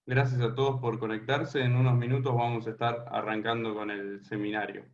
Gracias a todos por conectarse. En unos minutos vamos a estar arrancando con el seminario.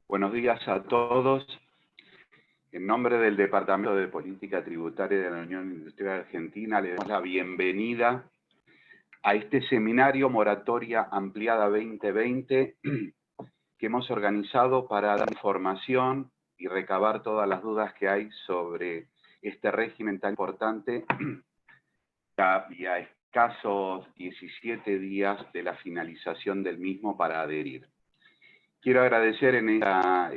Buenos días a todos. En nombre del Departamento de Política Tributaria de la Unión Industrial Argentina, le damos la bienvenida a este seminario Moratoria Ampliada 2020 que hemos organizado para dar información y recabar todas las dudas que hay sobre este régimen tan importante y a escasos 17 días de la finalización del mismo para adherir. Quiero agradecer en esta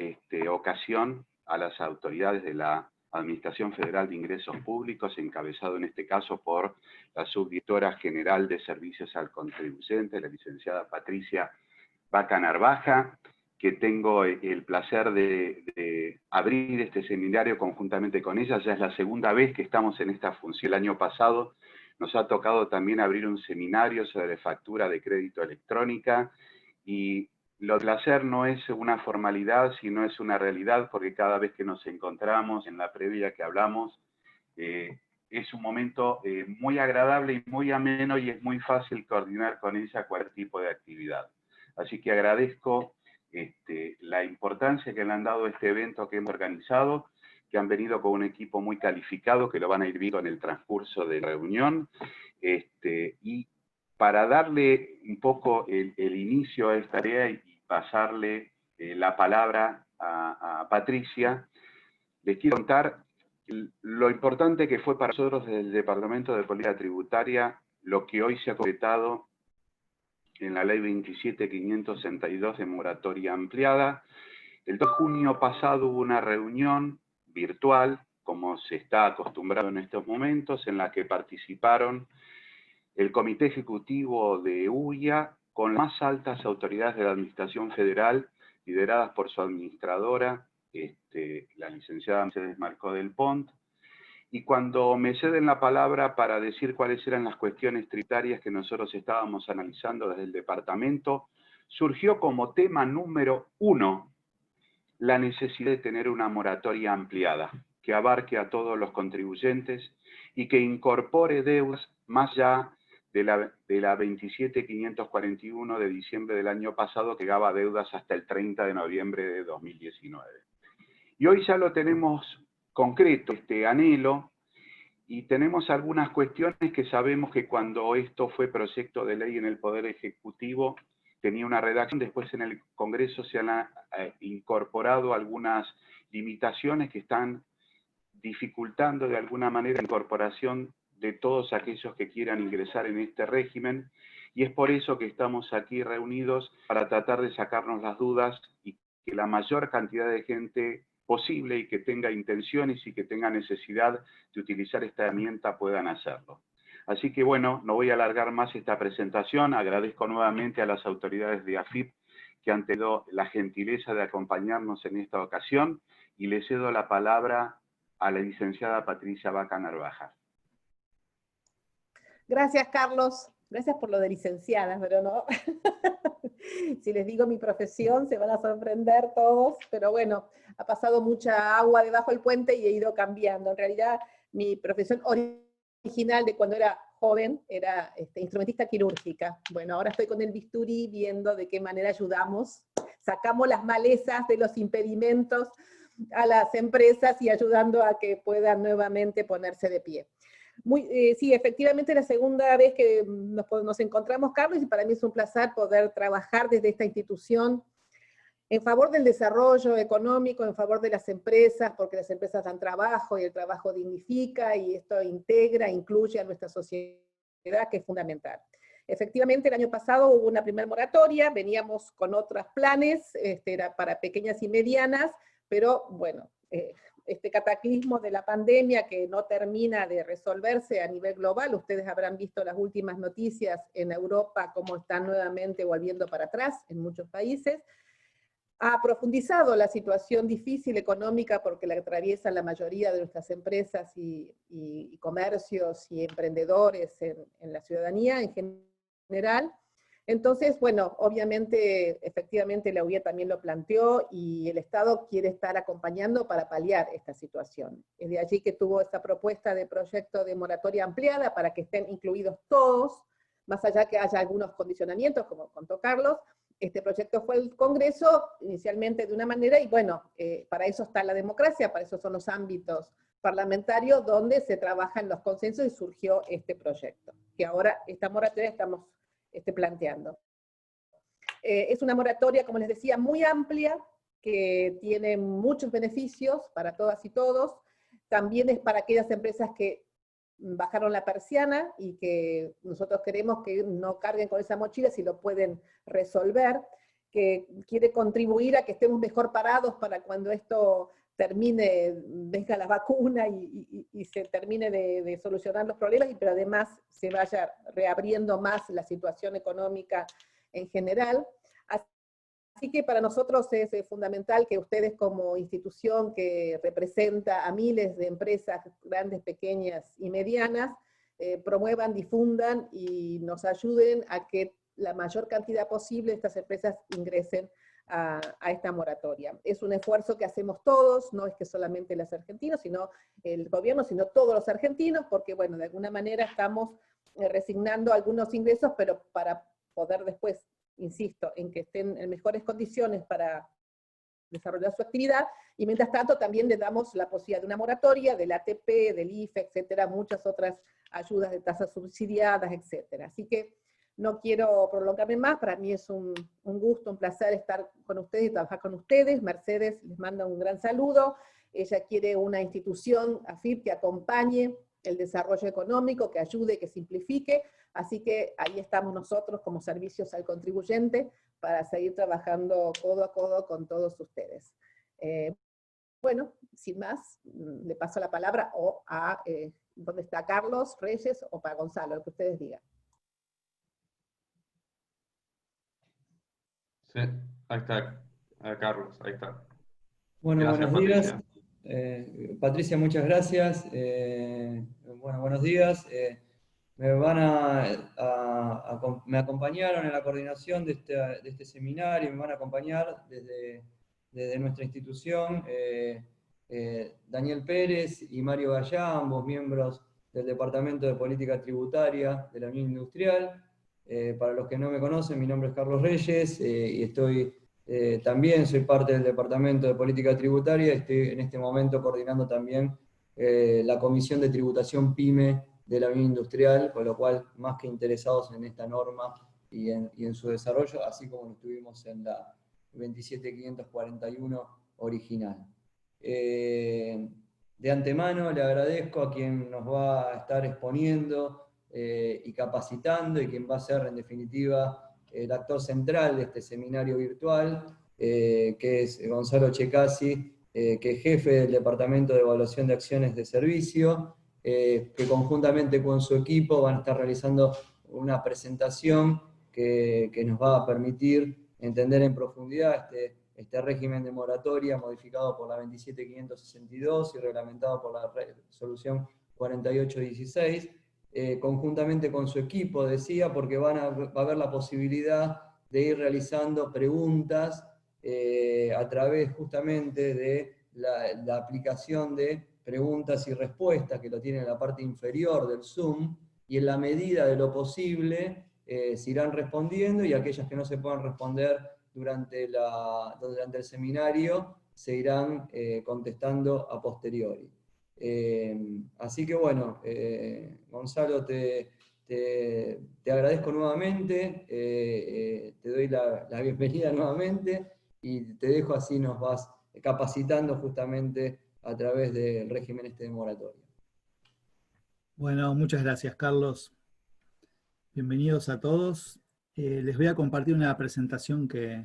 ocasión a las autoridades de la Administración Federal de Ingresos Públicos, encabezado en este caso por la Subdirectora General de Servicios al Contribuyente, la licenciada Patricia Vaca Narvaja, que tengo el placer de abrir este seminario conjuntamente con ella. Ya es la segunda vez que estamos en esta función. El año pasado nos ha tocado también abrir un seminario sobre factura de crédito electrónica, y lo placer no es una formalidad, sino es una realidad, porque cada vez que nos encontramos, en la previa que hablamos, es un momento muy agradable y muy ameno, y es muy fácil coordinar con ella cualquier tipo de actividad. Así que agradezco la importancia que le han dado a este evento que hemos organizado, que han venido con un equipo muy calificado, que lo van a ir viendo en el transcurso de la reunión, y para darle un poco el inicio a esta tarea y pasarle la palabra a Patricia, les quiero contar lo importante que fue para nosotros desde el Departamento de Política Tributaria lo que hoy se ha concretado en la Ley 27.562 de moratoria ampliada. El 2 de junio pasado hubo una reunión virtual, como se está acostumbrado en estos momentos, en la que participaron el Comité Ejecutivo de UIA con las más altas autoridades de la Administración Federal, lideradas por su administradora, la licenciada Mercedes Marcó del Pont. Y cuando me ceden la palabra para decir cuáles eran las cuestiones tributarias que nosotros estábamos analizando desde el departamento, surgió como tema número 1 la necesidad de tener una moratoria ampliada, que abarque a todos los contribuyentes y que incorpore deudas más allá de la 27.541 de diciembre del año pasado, que daba deudas hasta el 30 de noviembre de 2019. Y hoy ya lo tenemos concreto, este anhelo, Y tenemos algunas cuestiones que sabemos que cuando esto fue proyecto de ley en el Poder Ejecutivo, tenía una redacción, después en el Congreso se han incorporado algunas limitaciones que están dificultando de alguna manera la incorporación de todos aquellos que quieran ingresar en este régimen, y es por eso que estamos aquí reunidos para tratar de sacarnos las dudas y que la mayor cantidad de gente posible y que tenga intenciones y que tenga necesidad de utilizar esta herramienta puedan hacerlo. Así que bueno, no voy a alargar más esta presentación. Agradezco nuevamente a las autoridades de AFIP que han tenido la gentileza de acompañarnos en esta ocasión, y le cedo la palabra a la licenciada Patricia Vaca Narvaja. Gracias, Carlos. Gracias por lo de licenciada, pero no. Si les digo mi profesión, se van a sorprender todos, pero bueno, ha pasado mucha agua debajo del puente y he ido cambiando. En realidad, mi profesión original de cuando era joven era instrumentista quirúrgica. Bueno, ahora estoy con el bisturí viendo de qué manera ayudamos. Sacamos las malezas de los impedimentos a las empresas y ayudando a que puedan nuevamente ponerse de pie. Sí, efectivamente la segunda vez que nos encontramos, Carlos, y para mí es un placer poder trabajar desde esta institución en favor del desarrollo económico, en favor de las empresas, porque las empresas dan trabajo y el trabajo dignifica, y esto integra, incluye a nuestra sociedad, que es fundamental. Efectivamente, el año pasado hubo una primera moratoria, veníamos con otros planes, era para pequeñas y medianas, pero bueno, este cataclismo de la pandemia que no termina de resolverse a nivel global, ustedes habrán visto las últimas noticias en Europa, cómo están nuevamente volviendo para atrás en muchos países, ha profundizado la situación difícil económica porque la atraviesan la mayoría de nuestras empresas y comercios y emprendedores en la ciudadanía en general. Entonces, bueno, obviamente, efectivamente la UIA también lo planteó y el Estado quiere estar acompañando para paliar esta situación. Es de allí que tuvo esta propuesta de proyecto de moratoria ampliada para que estén incluidos todos, más allá que haya algunos condicionamientos, como contó Carlos. Este proyecto fue al Congreso inicialmente de una manera, y bueno, para eso está la democracia, para eso son los ámbitos parlamentarios donde se trabajan los consensos y surgió este proyecto, que ahora esta moratoria estamos planteando. Es una moratoria, como les decía, muy amplia, que tiene muchos beneficios para todas y todos. También es para aquellas empresas que bajaron la persiana y que nosotros queremos que no carguen con esa mochila si lo pueden resolver, que quiere contribuir a que estemos mejor parados para cuando esto termine, venga la vacuna y se termine de solucionar los problemas, pero además se vaya reabriendo más la situación económica en general. Así que para nosotros es fundamental que ustedes como institución que representa a miles de empresas grandes, pequeñas y medianas, promuevan, difundan y nos ayuden a que la mayor cantidad posible de estas empresas ingresen a esta moratoria. Es un esfuerzo que hacemos todos, no es que solamente los argentinos, sino el gobierno, sino todos los argentinos, porque bueno, de alguna manera estamos resignando algunos ingresos, pero para poder después, insisto, en que estén en mejores condiciones para desarrollar su actividad, y mientras tanto también le damos la posibilidad de una moratoria, del ATP, del IFE, etcétera, muchas otras ayudas de tasas subsidiadas, etcétera. Así que no quiero prolongarme más, para mí es un gusto, un placer estar con ustedes y trabajar con ustedes. Mercedes les manda un gran saludo, ella quiere una institución, AFIP, que acompañe el desarrollo económico, que ayude, que simplifique, así que ahí estamos nosotros como servicios al contribuyente para seguir trabajando codo a codo con todos ustedes. Bueno, sin más, le paso la palabra o a, ¿dónde está Carlos Reyes o para Gonzalo? Lo que ustedes digan. Sí, ahí está, Carlos, ahí está. Bueno, Gracias, buenos días. Patricia. Patricia, muchas gracias. Bueno, buenos días. Me acompañaron en la coordinación de este seminario, me van a acompañar desde nuestra institución Daniel Pérez y Mario Gallá, ambos miembros del Departamento de Política Tributaria de la Unión Industrial. Para los que no me conocen, mi nombre es Carlos Reyes y también soy parte del Departamento de Política Tributaria. Estoy en este momento coordinando también la Comisión de Tributación PYME de la Unión Industrial, con lo cual más que interesados en esta norma y en su desarrollo, así como lo estuvimos en la 27541 original. De antemano le agradezco a quien nos va a estar exponiendo y capacitando, y quien va a ser en definitiva el actor central de este seminario virtual, que es Gonzalo Checasi, que es jefe del Departamento de Evaluación de Acciones de Servicio, que conjuntamente con su equipo van a estar realizando una presentación que nos va a permitir entender en profundidad este régimen de moratoria modificado por la 27562 y reglamentado por la resolución 4816, conjuntamente con su equipo, decía, porque va a haber la posibilidad de ir realizando preguntas a través justamente de la aplicación de preguntas y respuestas, que lo tiene en la parte inferior del Zoom, y en la medida de lo posible se irán respondiendo, y aquellas que no se puedan responder durante el seminario se irán contestando a posteriori. Así que bueno, Gonzalo, te agradezco nuevamente, te doy la bienvenida nuevamente, y te dejo, así nos vas capacitando justamente a través del régimen de moratoria. Bueno, muchas gracias, Carlos. Bienvenidos a todos. Les voy a compartir una presentación que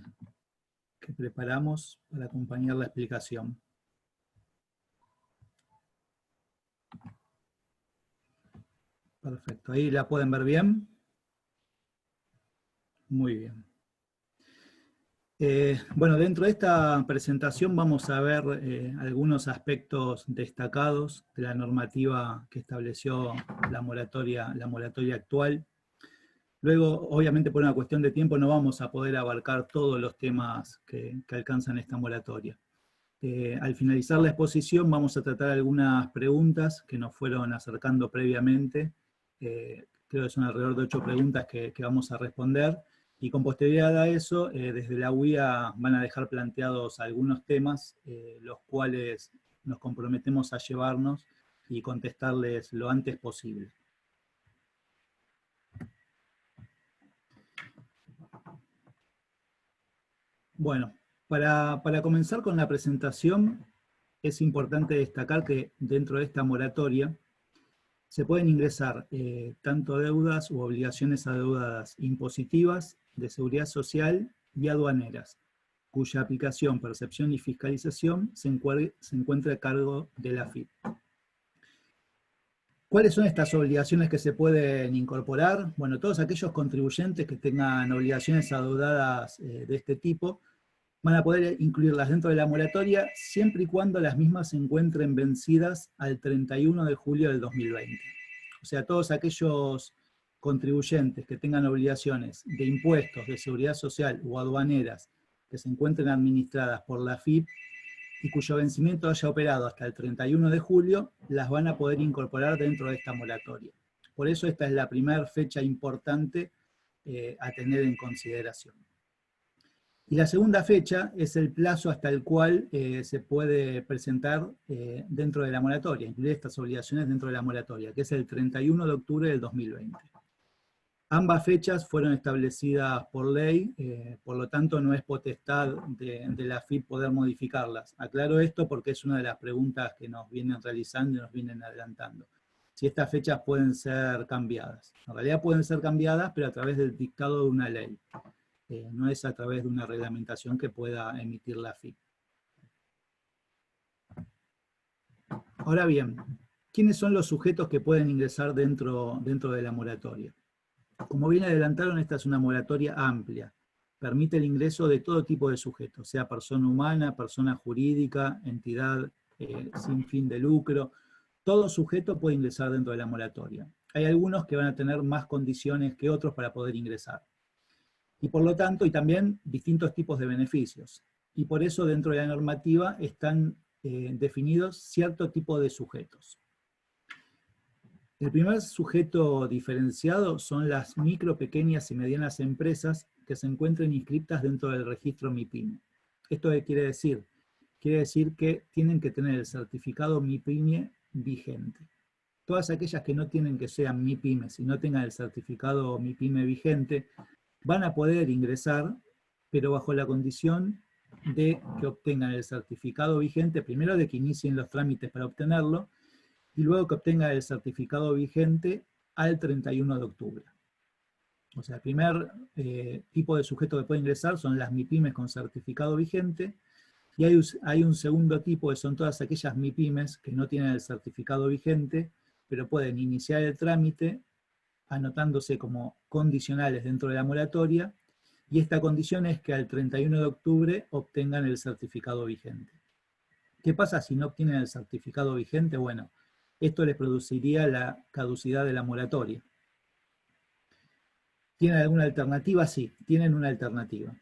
preparamos para acompañar la explicación. Perfecto, ¿ahí la pueden ver bien? Muy bien. Bueno, dentro de esta presentación vamos a ver algunos aspectos destacados de la normativa que estableció la moratoria actual. Luego, obviamente por una cuestión de tiempo, no vamos a poder abarcar todos los temas que alcanzan esta moratoria. Al finalizar la exposición vamos a tratar algunas preguntas que nos fueron acercando previamente. Creo que son alrededor de 8 preguntas que vamos a responder. Y con posterioridad a eso, desde la UIA van a dejar planteados algunos temas, los cuales nos comprometemos a llevarnos y contestarles lo antes posible. Bueno, para comenzar con la presentación, es importante destacar que dentro de esta moratoria se pueden ingresar tanto deudas u obligaciones adeudadas impositivas, de seguridad social y aduaneras, cuya aplicación, percepción y fiscalización se encuentra a cargo de la AFIP. ¿Cuáles son estas obligaciones que se pueden incorporar? Bueno, todos aquellos contribuyentes que tengan obligaciones adeudadas de este tipo van a poder incluirlas dentro de la moratoria siempre y cuando las mismas se encuentren vencidas al 31 de julio del 2020. O sea, todos aquellos contribuyentes que tengan obligaciones de impuestos, de seguridad social o aduaneras que se encuentren administradas por la AFIP y cuyo vencimiento haya operado hasta el 31 de julio, las van a poder incorporar dentro de esta moratoria. Por eso esta es la primera fecha importante a tener en consideración. Y la segunda fecha es el plazo hasta el cual se puede presentar dentro de la moratoria, incluir estas obligaciones dentro de la moratoria, que es el 31 de octubre del 2020. Ambas fechas fueron establecidas por ley, por lo tanto no es potestad de la AFIP poder modificarlas. Aclaro esto porque es una de las preguntas que nos vienen realizando y nos vienen adelantando. Si estas fechas pueden ser cambiadas. En realidad pueden ser cambiadas, pero a través del dictado de una ley. No es a través de una reglamentación que pueda emitir la AFIP. Ahora bien, ¿quiénes son los sujetos que pueden ingresar dentro de la moratoria? Como bien adelantaron, esta es una moratoria amplia. Permite el ingreso de todo tipo de sujetos, sea persona humana, persona jurídica, entidad sin fin de lucro. Todo sujeto puede ingresar dentro de la moratoria. Hay algunos que van a tener más condiciones que otros para poder ingresar. Y por lo tanto, y también distintos tipos de beneficios. Y por eso dentro de la normativa están definidos cierto tipo de sujetos. El primer sujeto diferenciado son las micro, pequeñas y medianas empresas que se encuentren inscritas dentro del registro MIPYME. ¿Esto qué quiere decir? Quiere decir que tienen que tener el certificado MIPYME vigente. Todas aquellas que no tienen que sean MIPYME, si no tengan el certificado MIPYME vigente, van a poder ingresar, pero bajo la condición de que obtengan el certificado vigente, primero de que inicien los trámites para obtenerlo, y luego que obtengan el certificado vigente al 31 de octubre. O sea, el primer tipo de sujeto que puede ingresar son las MIPYMES con certificado vigente, y hay un segundo tipo que son todas aquellas MIPYMES que no tienen el certificado vigente, pero pueden iniciar el trámite anotándose como condicionales dentro de la moratoria, y esta condición es que al 31 de octubre obtengan el certificado vigente. ¿Qué pasa si no obtienen el certificado vigente? Bueno, esto les produciría la caducidad de la moratoria. ¿Tienen alguna alternativa? Sí, tienen una alternativa.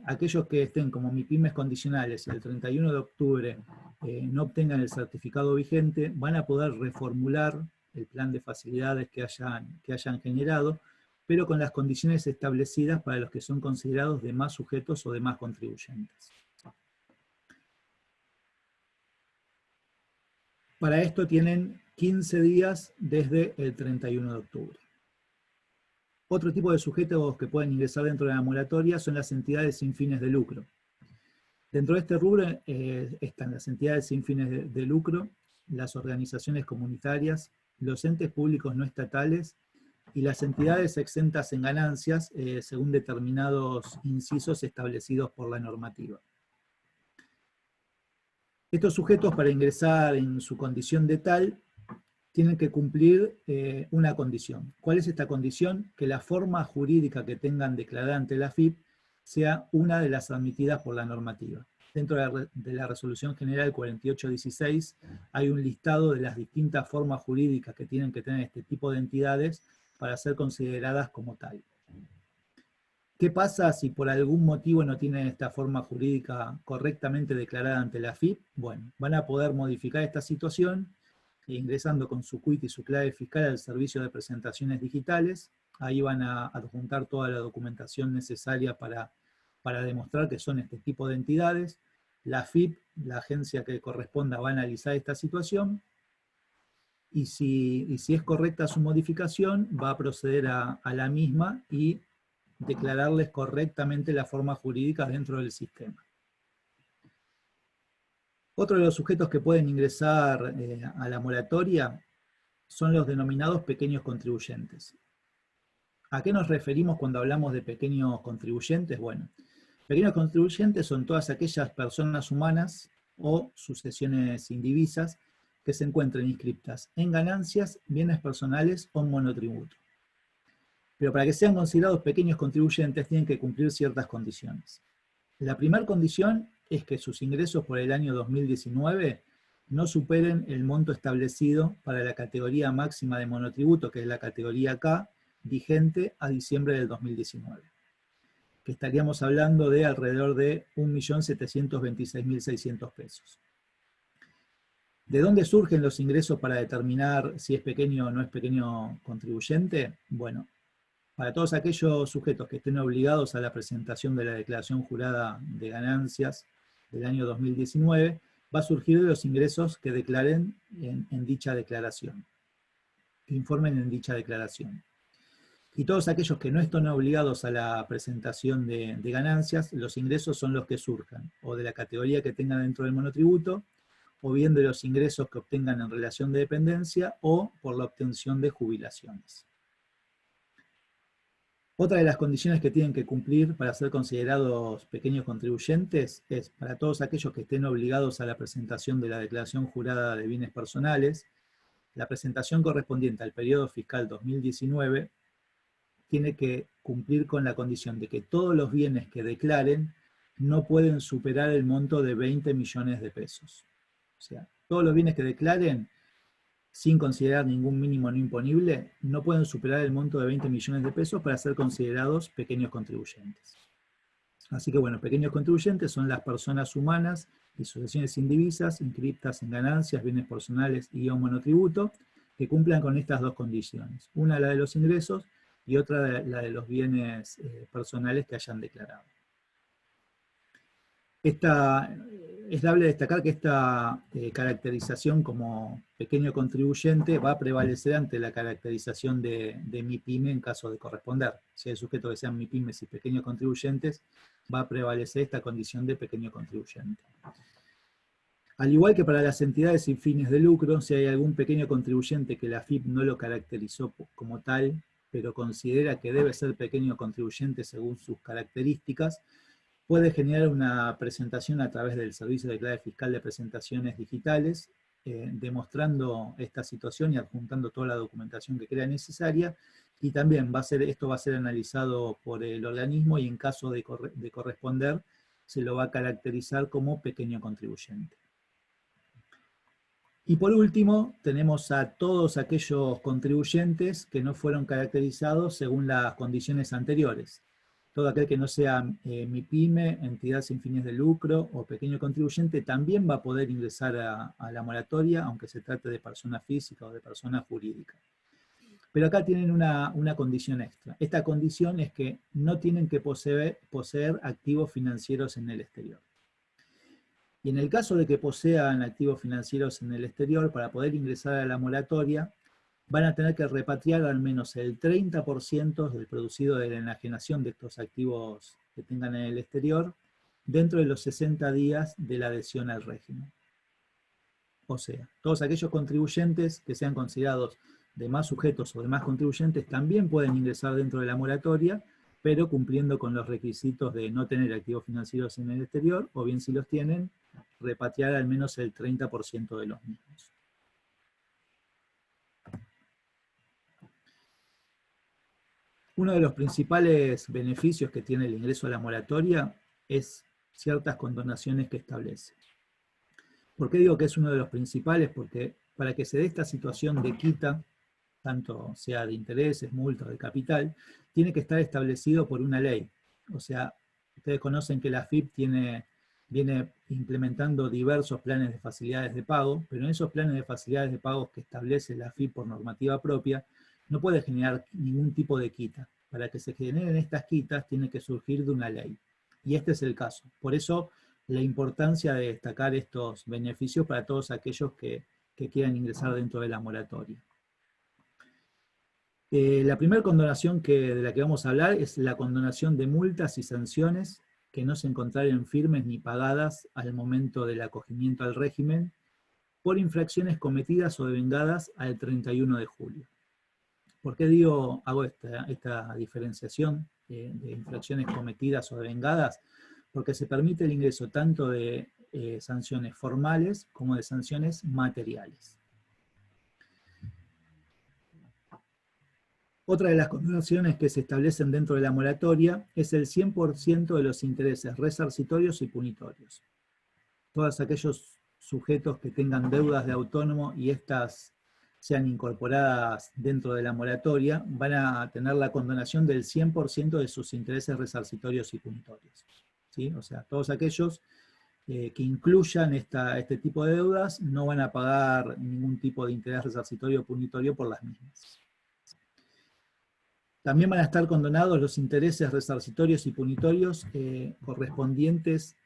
Aquellos que estén como MIPYMES condicionales y el 31 de octubre no obtengan el certificado vigente, van a poder reformular el plan de facilidades que hayan generado, pero con las condiciones establecidas para los que son considerados de más sujetos o de más contribuyentes. Para esto tienen 15 días desde el 31 de octubre. Otro tipo de sujetos que pueden ingresar dentro de la moratoria son las entidades sin fines de lucro. Dentro de este rubro están las entidades sin fines de lucro, las organizaciones comunitarias, los entes públicos no estatales y las entidades exentas en ganancias según determinados incisos establecidos por la normativa. Estos sujetos, para ingresar en su condición de tal, tienen que cumplir una condición. ¿Cuál es esta condición? Que la forma jurídica que tengan declarada ante la AFIP sea una de las admitidas por la normativa. Dentro de la Resolución General 4816 hay un listado de las distintas formas jurídicas que tienen que tener este tipo de entidades para ser consideradas como tal. ¿Qué pasa si por algún motivo no tienen esta forma jurídica correctamente declarada ante la AFIP? Bueno, van a poder modificar esta situación ingresando con su CUIT y su clave fiscal al servicio de presentaciones digitales. Ahí van a adjuntar toda la documentación necesaria para demostrar que son este tipo de entidades. La AFIP, la agencia que corresponda, va a analizar esta situación, y si es correcta su modificación, va a proceder a la misma y declararles correctamente la forma jurídica dentro del sistema. Otro de los sujetos que pueden ingresar a la moratoria son los denominados pequeños contribuyentes. ¿A qué nos referimos cuando hablamos de pequeños contribuyentes? Bueno, pequeños contribuyentes son todas aquellas personas humanas o sucesiones indivisas que se encuentren inscriptas en ganancias, bienes personales o monotributo. Pero para que sean considerados pequeños contribuyentes tienen que cumplir ciertas condiciones. La primera condición es que sus ingresos por el año 2019 no superen el monto establecido para la categoría máxima de monotributo, que es la categoría K, vigente a diciembre del 2019. Que estaríamos hablando de alrededor de 1.726.600 pesos. ¿De dónde surgen los ingresos para determinar si es pequeño o no es pequeño contribuyente? Bueno, para todos aquellos sujetos que estén obligados a la presentación de la declaración jurada de ganancias del año 2019, va a surgir de los ingresos que declaren en dicha declaración, que informen en dicha declaración. Y todos aquellos que no estén obligados a la presentación de ganancias, los ingresos son los que surjan, o de la categoría que tengan dentro del monotributo, o bien de los ingresos que obtengan en relación de dependencia, o por la obtención de jubilaciones. Otra de las condiciones que tienen que cumplir para ser considerados pequeños contribuyentes es, para todos aquellos que estén obligados a la presentación de la declaración jurada de bienes personales, la presentación correspondiente al periodo fiscal 2019 tiene que cumplir con la condición de que todos los bienes que declaren no pueden superar el monto de 20 millones de pesos. O sea, todos los bienes que declaren, sin considerar ningún mínimo no imponible, no pueden superar el monto de 20 millones de pesos para ser considerados pequeños contribuyentes. Así que bueno, pequeños contribuyentes son las personas humanas y sucesiones indivisas inscriptas en ganancias, bienes personales y o monotributo, que cumplan con estas dos condiciones. Una la de los ingresos y otra la de los bienes personales que hayan declarado. Es dable destacar que esta caracterización como pequeño contribuyente va a prevalecer ante la caracterización de MIPYME en caso de corresponder. Si hay sujetos que sean MIPYMEs y pequeños contribuyentes, va a prevalecer esta condición de pequeño contribuyente. Al igual que para las entidades sin fines de lucro, si hay algún pequeño contribuyente que la AFIP no lo caracterizó como tal, pero considera que debe ser pequeño contribuyente según sus características, puede generar una presentación a través del Servicio de Clave Fiscal de Presentaciones Digitales, demostrando esta situación y adjuntando toda la documentación que crea necesaria, y también esto va a ser analizado por el organismo y en caso de corresponder, se lo va a caracterizar como pequeño contribuyente. Y por último, tenemos a todos aquellos contribuyentes que no fueron caracterizados según las condiciones anteriores. Todo aquel que no sea MIPYME, entidad sin fines de lucro o pequeño contribuyente también va a poder ingresar a la moratoria, aunque se trate de persona física o de persona jurídica. Pero acá tienen una condición extra. Esta condición es que no tienen que poseer activos financieros en el exterior. Y en el caso de que posean activos financieros en el exterior, para poder ingresar a la moratoria, van a tener que repatriar al menos el 30% del producido de la enajenación de estos activos que tengan en el exterior dentro de los 60 días de la adhesión al régimen. O sea, todos aquellos contribuyentes que sean considerados de más sujetos o de más contribuyentes también pueden ingresar dentro de la moratoria, pero cumpliendo con los requisitos de no tener activos financieros en el exterior, o bien si los tienen, repatriar al menos el 30% de los mismos. Uno de los principales beneficios que tiene el ingreso a la moratoria es ciertas condonaciones que establece. ¿Por qué digo que es uno de los principales? Porque para que se dé esta situación de quita, tanto sea de intereses, multas, de capital, tiene que estar establecido por una ley. O sea, ustedes conocen que la AFIP viene implementando diversos planes de facilidades de pago, pero en esos planes de facilidades de pago que establece la AFIP por normativa propia, no puede generar ningún tipo de quita. Para que se generen estas quitas tiene que surgir de una ley. Y este es el caso. Por eso la importancia de destacar estos beneficios para todos aquellos que quieran ingresar dentro de la moratoria. La primera condonación de la que vamos a hablar es la condonación de multas y sanciones que no se encontraron firmes ni pagadas al momento del acogimiento al régimen por infracciones cometidas o devengadas al 31 de julio. ¿Por qué hago esta diferenciación de infracciones cometidas o devengadas? Porque se permite el ingreso tanto de sanciones formales como de sanciones materiales. Otra de las condonaciones que se establecen dentro de la moratoria es el 100% de los intereses resarcitorios y punitorios. Todos aquellos sujetos que tengan deudas de autónomo y estas sean incorporadas dentro de la moratoria, van a tener la condonación del 100% de sus intereses resarcitorios y punitorios. ¿Sí? O sea, todos aquellos que incluyan este tipo de deudas no van a pagar ningún tipo de interés resarcitorio o punitorio por las mismas. También van a estar condonados los intereses resarcitorios y punitorios correspondientes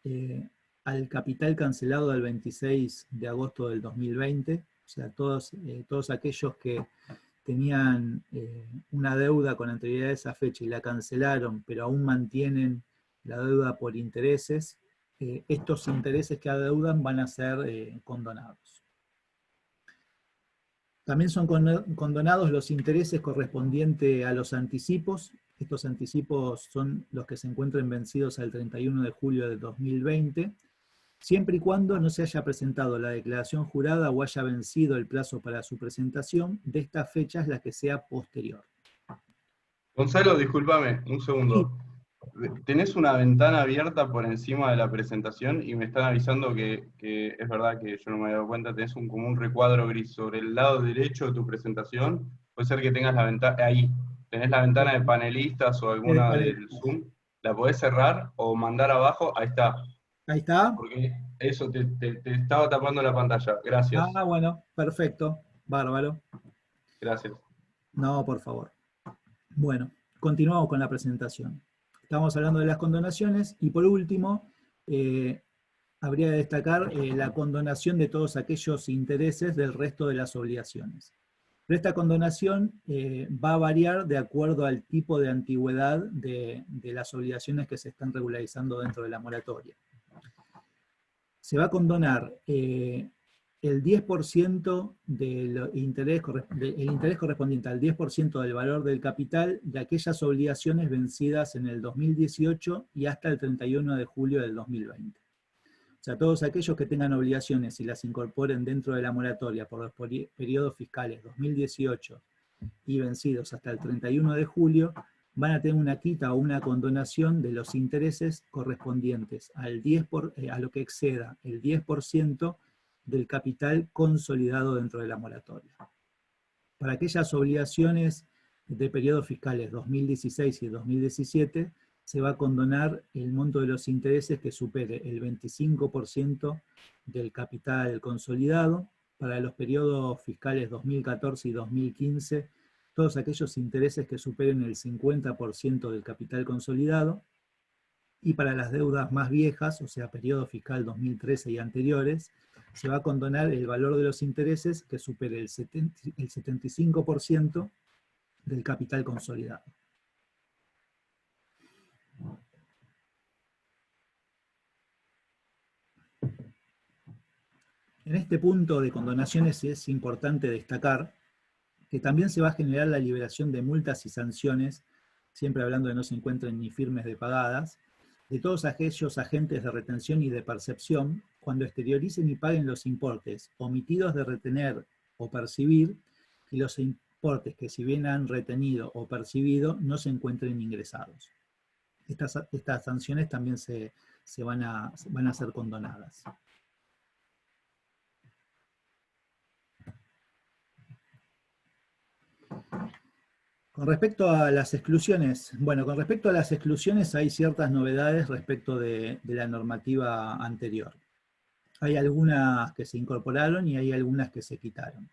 al capital cancelado del 26 de agosto del 2020, o sea, todos aquellos que tenían una deuda con anterioridad a esa fecha y la cancelaron, pero aún mantienen la deuda por intereses, estos intereses que adeudan van a ser condonados. También son condonados los intereses correspondientes a los anticipos. Estos anticipos son los que se encuentren vencidos al 31 de julio de 2020, siempre y cuando no se haya presentado la declaración jurada o haya vencido el plazo para su presentación. De estas fechas la que sea posterior. Gonzalo, discúlpame, un segundo. Tenés una ventana abierta por encima de la presentación y me están avisando que es verdad que yo no me había dado cuenta, tenés como un recuadro gris sobre el lado derecho de tu presentación. Puede ser que tengas la ventana ahí. ¿Tenés la ventana de panelistas o alguna del Zoom? ¿La podés cerrar o mandar abajo? Ahí está. Ahí está. Porque eso te estaba tapando la pantalla. Gracias. Ah, bueno, perfecto. Bárbaro. Gracias. No, por favor. Bueno, continuamos con la presentación. Estamos hablando de las condonaciones y por último, habría que destacar la condonación de todos aquellos intereses del resto de las obligaciones. Pero esta condonación va a variar de acuerdo al tipo de antigüedad de las obligaciones que se están regularizando dentro de la moratoria. Se va a condonar el 10% del interés correspondiente al 10% del valor del capital de aquellas obligaciones vencidas en el 2018 y hasta el 31 de julio del 2020. O sea, todos aquellos que tengan obligaciones y las incorporen dentro de la moratoria por los periodos fiscales 2018 y vencidos hasta el 31 de julio, van a tener una quita o una condonación de los intereses correspondientes al a lo que exceda el 10% del capital consolidado dentro de la moratoria. Para aquellas obligaciones de periodos fiscales 2016 y 2017, se va a condonar el monto de los intereses que supere el 25% del capital consolidado. Para los periodos fiscales 2014 y 2015, todos aquellos intereses que superen el 50% del capital consolidado. Y para las deudas más viejas, o sea, periodo fiscal 2013 y anteriores, se va a condonar el valor de los intereses que supere el 75% del capital consolidado. En este punto de condonaciones es importante destacar que también se va a generar la liberación de multas y sanciones, siempre hablando de no se encuentren ni firmes de pagadas, de todos aquellos agentes de retención y de percepción cuando exterioricen y paguen los importes omitidos de retener o percibir y los importes que si bien han retenido o percibido no se encuentren ingresados. Estas sanciones también van a ser condonadas. Con respecto a las exclusiones, bueno, con respecto a las exclusiones hay ciertas novedades respecto de la normativa anterior. Hay algunas que se incorporaron y hay algunas que se quitaron.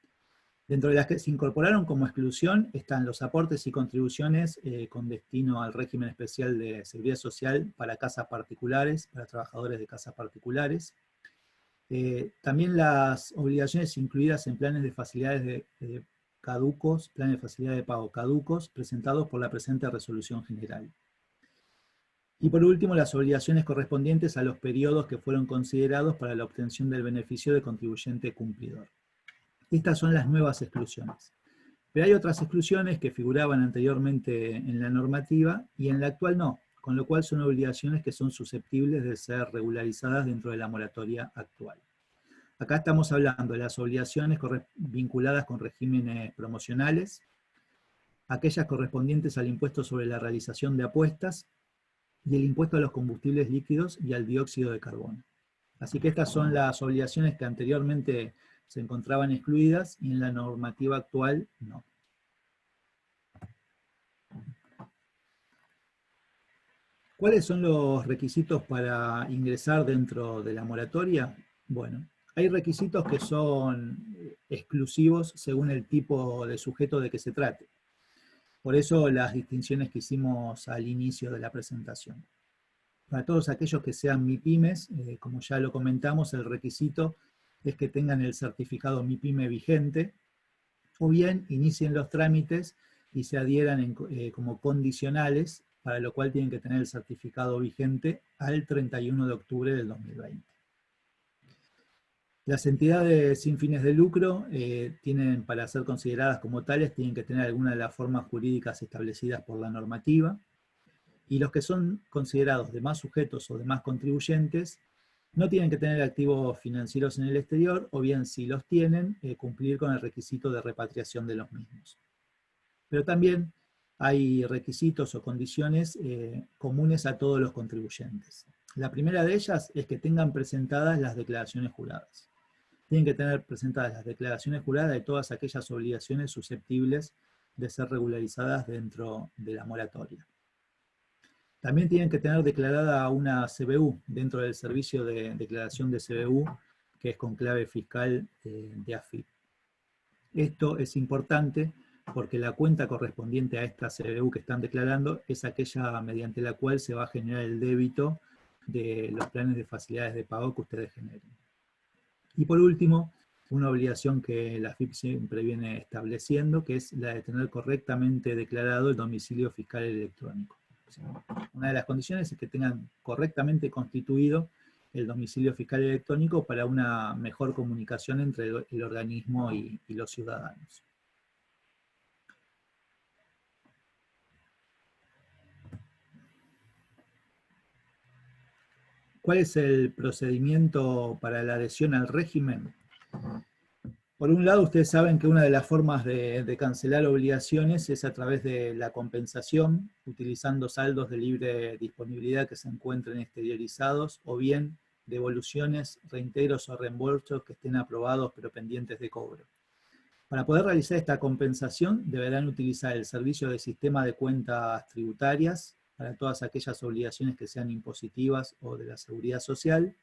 Dentro de las que se incorporaron como exclusión están los aportes y contribuciones con destino al régimen especial de seguridad social para casas particulares, para trabajadores de casas particulares. También las obligaciones incluidas en planes de facilidades caducos, planes de facilidad de pago caducos, presentados por la presente resolución general. Y por último, las obligaciones correspondientes a los periodos que fueron considerados para la obtención del beneficio de contribuyente cumplidor. Estas son las nuevas exclusiones. Pero hay otras exclusiones que figuraban anteriormente en la normativa y en la actual no, con lo cual son obligaciones que son susceptibles de ser regularizadas dentro de la moratoria actual. Acá estamos hablando de las obligaciones vinculadas con regímenes promocionales, aquellas correspondientes al impuesto sobre la realización de apuestas y el impuesto a los combustibles líquidos y al dióxido de carbono. Así que estas son las obligaciones que anteriormente se encontraban excluidas y en la normativa actual no. ¿Cuáles son los requisitos para ingresar dentro de la moratoria? Bueno, hay requisitos que son exclusivos según el tipo de sujeto de que se trate. Por eso las distinciones que hicimos al inicio de la presentación. Para todos aquellos que sean MIPYMES, como ya lo comentamos, el requisito es que tengan el certificado MIPYME vigente, o bien inicien los trámites y se adhieran como condicionales, para lo cual tienen que tener el certificado vigente al 31 de octubre del 2020. Las entidades sin fines de lucro tienen, para ser consideradas como tales, tienen que tener alguna de las formas jurídicas establecidas por la normativa, y los que son considerados demás sujetos o demás contribuyentes no tienen que tener activos financieros en el exterior, o bien si los tienen, cumplir con el requisito de repatriación de los mismos. Pero también hay requisitos o condiciones comunes a todos los contribuyentes. La primera de ellas es que tengan presentadas las declaraciones juradas. Tienen que tener presentadas las declaraciones juradas de todas aquellas obligaciones susceptibles de ser regularizadas dentro de la moratoria. También tienen que tener declarada una CBU dentro del servicio de declaración de CBU, que es con clave fiscal de AFIP. Esto es importante porque la cuenta correspondiente a esta CBU que están declarando es aquella mediante la cual se va a generar el débito de los planes de facilidades de pago que ustedes generen. Y por último, una obligación que la AFIP siempre viene estableciendo, que es la de tener correctamente declarado el domicilio fiscal electrónico. O sea, una de las condiciones es que tengan correctamente constituido el domicilio fiscal electrónico para una mejor comunicación entre el organismo y los ciudadanos. ¿Cuál es el procedimiento para la adhesión al régimen? Por un lado, ustedes saben que una de las formas de cancelar obligaciones es a través de la compensación, utilizando saldos de libre disponibilidad que se encuentren exteriorizados, o bien devoluciones, reintegros o reembolsos que estén aprobados pero pendientes de cobro. Para poder realizar esta compensación, deberán utilizar el servicio de sistema de cuentas tributarias para todas aquellas obligaciones que sean impositivas o de la seguridad social,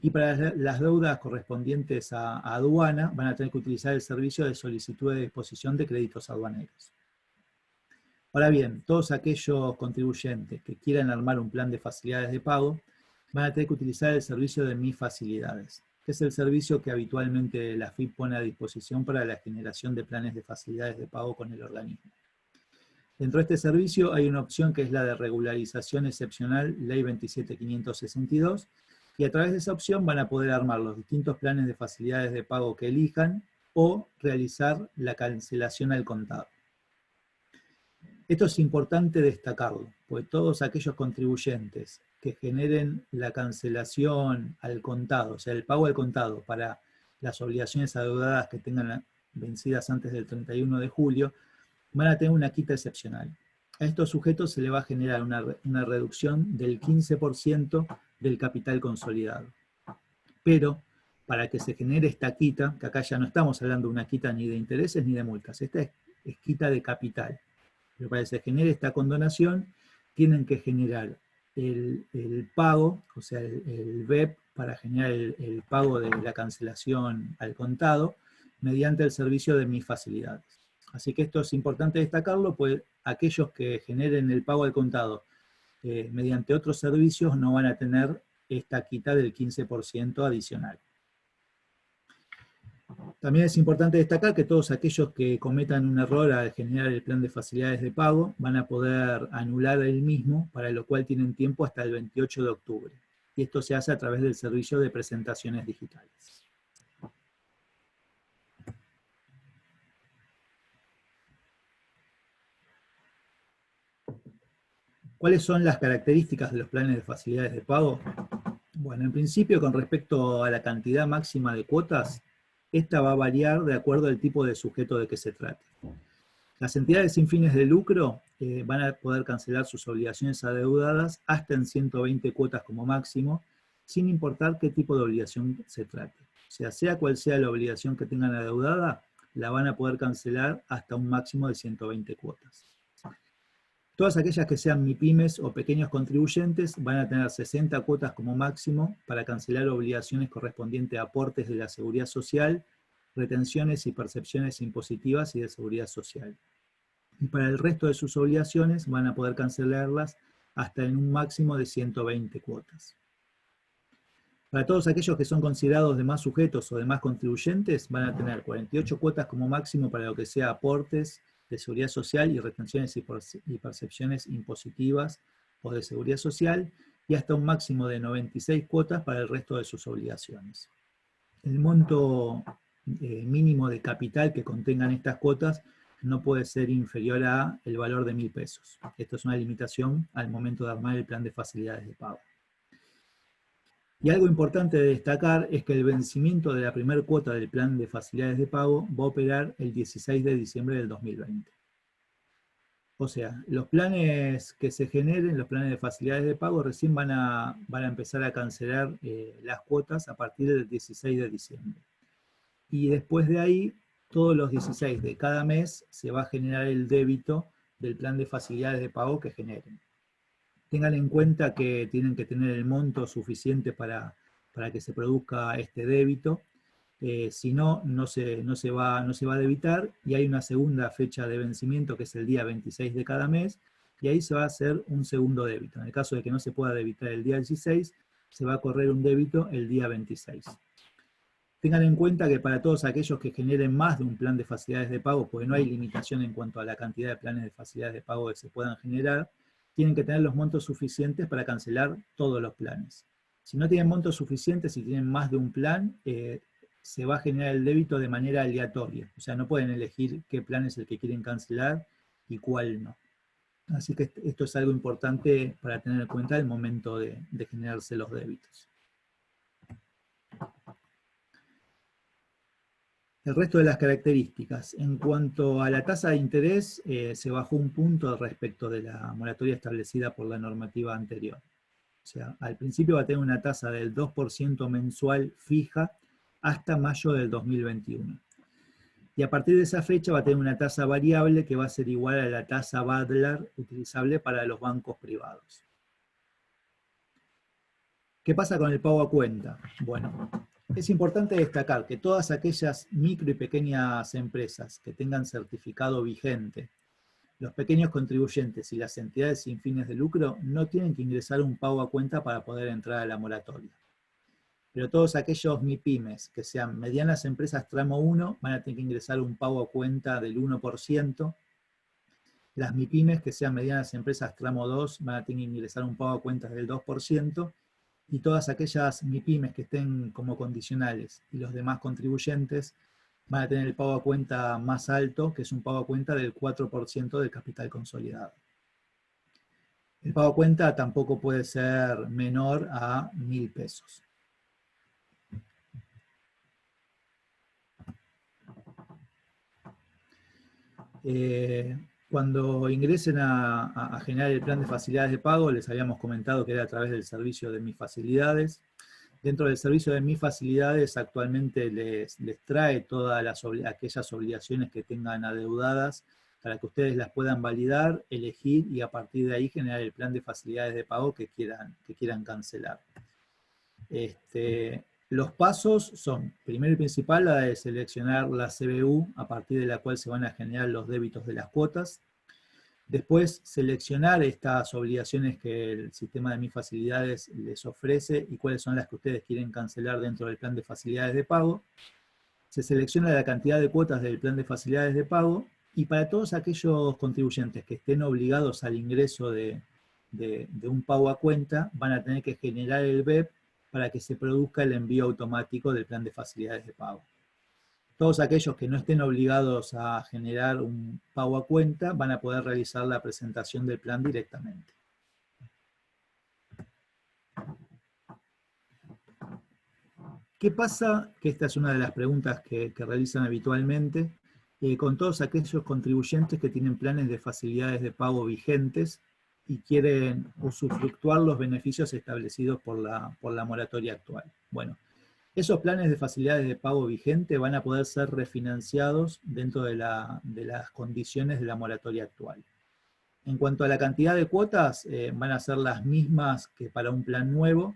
y para las deudas correspondientes a aduana van a tener que utilizar el servicio de solicitud de disposición de créditos aduaneros. Ahora bien, todos aquellos contribuyentes que quieran armar un plan de facilidades de pago van a tener que utilizar el servicio de Mi Facilidades, que es el servicio que habitualmente la AFIP pone a disposición para la generación de planes de facilidades de pago con el organismo. Dentro de este servicio hay una opción que es la de regularización excepcional, Ley 27562, y a través de esa opción van a poder armar los distintos planes de facilidades de pago que elijan o realizar la cancelación al contado. Esto es importante destacarlo, porque todos aquellos contribuyentes que generen la cancelación al contado, o sea, el pago al contado para las obligaciones adeudadas que tengan vencidas antes del 31 de julio, van a tener una quita excepcional. A estos sujetos se le va a generar una reducción del 15% del capital consolidado. Pero, para que se genere esta quita, que acá ya no estamos hablando de una quita ni de intereses ni de multas, esta es quita de capital. Pero para que se genere esta condonación, tienen que generar el pago, o sea, el BEP, para generar el pago de la cancelación al contado, mediante el servicio de Mi Facilidades. Así que esto es importante destacarlo, pues aquellos que generen el pago al contado mediante otros servicios no van a tener esta quita del 15% adicional. También es importante destacar que todos aquellos que cometan un error al generar el plan de facilidades de pago van a poder anular el mismo, para lo cual tienen tiempo hasta el 28 de octubre. Y esto se hace a través del servicio de presentaciones digitales. ¿Cuáles son las características de los planes de facilidades de pago? Bueno, en principio, con respecto a la cantidad máxima de cuotas, esta va a variar de acuerdo al tipo de sujeto de que se trate. Las entidades sin fines de lucro van a poder cancelar sus obligaciones adeudadas hasta en 120 cuotas como máximo, sin importar qué tipo de obligación se trate. O sea cual sea la obligación que tengan adeudada, la van a poder cancelar hasta un máximo de 120 cuotas. Todas aquellas que sean MIPYMES o pequeños contribuyentes van a tener 60 cuotas como máximo para cancelar obligaciones correspondientes a aportes de la seguridad social, retenciones y percepciones impositivas y de seguridad social. Y para el resto de sus obligaciones van a poder cancelarlas hasta en un máximo de 120 cuotas. Para todos aquellos que son considerados demás sujetos o demás contribuyentes, van a tener 48 cuotas como máximo para lo que sea aportes de seguridad social y retenciones y percepciones impositivas o de seguridad social, y hasta un máximo de 96 cuotas para el resto de sus obligaciones. El monto mínimo de capital que contengan estas cuotas no puede ser inferior a el valor de 1.000 pesos. Esto es una limitación al momento de armar el plan de facilidades de pago. Y algo importante de destacar es que el vencimiento de la primera cuota del plan de facilidades de pago va a operar el 16 de diciembre del 2020. O sea, los planes que se generen, los planes de facilidades de pago, recién van a empezar a cancelar las cuotas a partir del 16 de diciembre. Y después de ahí, todos los 16 de cada mes se va a generar el débito del plan de facilidades de pago que generen. Tengan en cuenta que tienen que tener el monto suficiente para que se produzca este débito. Si no, no se va a debitar, y hay una segunda fecha de vencimiento que es el día 26 de cada mes, y ahí se va a hacer un segundo débito. En el caso de que no se pueda debitar el día 16, se va a correr un débito el día 26. Tengan en cuenta que para todos aquellos que generen más de un plan de facilidades de pago, porque no hay limitación en cuanto a la cantidad de planes de facilidades de pago que se puedan generar, tienen que tener los montos suficientes para cancelar todos los planes. Si no tienen montos suficientes, si tienen más de un plan, se va a generar el débito de manera aleatoria. O sea, no pueden elegir qué plan es el que quieren cancelar y cuál no. Así que esto es algo importante para tener en cuenta al momento de generarse los débitos. El resto de las características. En cuanto a la tasa de interés, se bajó un punto respecto de la moratoria establecida por la normativa anterior. O sea, al principio va a tener una tasa del 2% mensual fija hasta mayo del 2021. Y a partir de esa fecha va a tener una tasa variable que va a ser igual a la tasa Badlar utilizable para los bancos privados. ¿Qué pasa con el pago a cuenta? Bueno, es importante destacar que todas aquellas micro y pequeñas empresas que tengan certificado vigente, los pequeños contribuyentes y las entidades sin fines de lucro no tienen que ingresar un pago a cuenta para poder entrar a la moratoria. Pero todos aquellos MIPYMES que sean medianas empresas tramo 1 van a tener que ingresar un pago a cuenta del 1%. Las MIPYMES que sean medianas empresas tramo 2 van a tener que ingresar un pago a cuenta del 2%. Y todas aquellas MIPYMES que estén como condicionales y los demás contribuyentes van a tener el pago a cuenta más alto, que es un pago a cuenta del 4% del capital consolidado. El pago a cuenta tampoco puede ser menor a 1.000 pesos. Cuando ingresen a generar el plan de facilidades de pago, les habíamos comentado que era a través del servicio de Mis Facilidades. Dentro del servicio de Mis Facilidades actualmente les trae todas aquellas obligaciones que tengan adeudadas para que ustedes las puedan validar, elegir y a partir de ahí generar el plan de facilidades de pago que quieran cancelar. Los pasos son, primero y principal, la de seleccionar la CBU a partir de la cual se van a generar los débitos de las cuotas. Después, seleccionar estas obligaciones que el sistema de Mis Facilidades les ofrece y cuáles son las que ustedes quieren cancelar dentro del plan de facilidades de pago. Se selecciona la cantidad de cuotas del plan de facilidades de pago y para todos aquellos contribuyentes que estén obligados al ingreso de un pago a cuenta, van a tener que generar el BEP para que se produzca el envío automático del plan de facilidades de pago. Todos aquellos que no estén obligados a generar un pago a cuenta van a poder realizar la presentación del plan directamente. ¿Qué pasa? Que esta es una de las preguntas que realizan habitualmente con todos aquellos contribuyentes que tienen planes de facilidades de pago vigentes y quieren usufructuar los beneficios establecidos por la moratoria actual. Bueno, esos planes de facilidades de pago vigente van a poder ser refinanciados dentro de las condiciones de la moratoria actual. En cuanto a la cantidad de cuotas, van a ser las mismas que para un plan nuevo,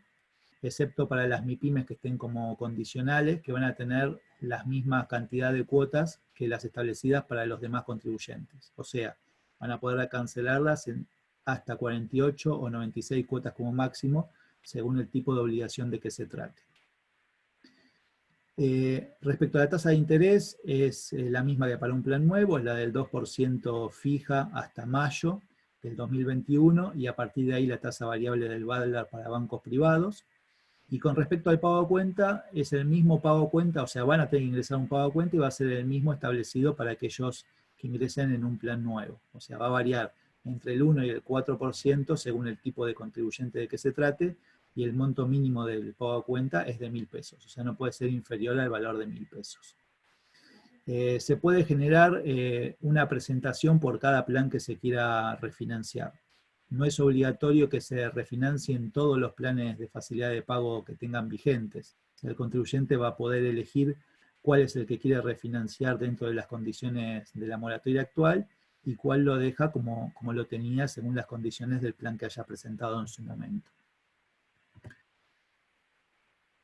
excepto para las MIPYMES que estén como condicionales, que van a tener la misma cantidad de cuotas que las establecidas para los demás contribuyentes. O sea, van a poder cancelarlas en hasta 48 o 96 cuotas como máximo, según el tipo de obligación de que se trate. Respecto a la tasa de interés, es la misma que para un plan nuevo, es la del 2% fija hasta mayo del 2021, y a partir de ahí la tasa variable del Badlar para bancos privados. Y con respecto al pago a cuenta, es el mismo pago a cuenta, o sea, van a tener que ingresar un pago a cuenta y va a ser el mismo establecido para aquellos que ingresen en un plan nuevo. O sea, va a variar entre el 1 y el 4% según el tipo de contribuyente de que se trate, y el monto mínimo del pago a cuenta es de 1.000 pesos, o sea, no puede ser inferior al valor de 1.000 pesos. Se puede generar una presentación por cada plan que se quiera refinanciar. No es obligatorio que se refinancien todos los planes de facilidad de pago que tengan vigentes. El contribuyente va a poder elegir cuál es el que quiere refinanciar dentro de las condiciones de la moratoria actual y cuál lo deja como lo tenía según las condiciones del plan que haya presentado en su momento.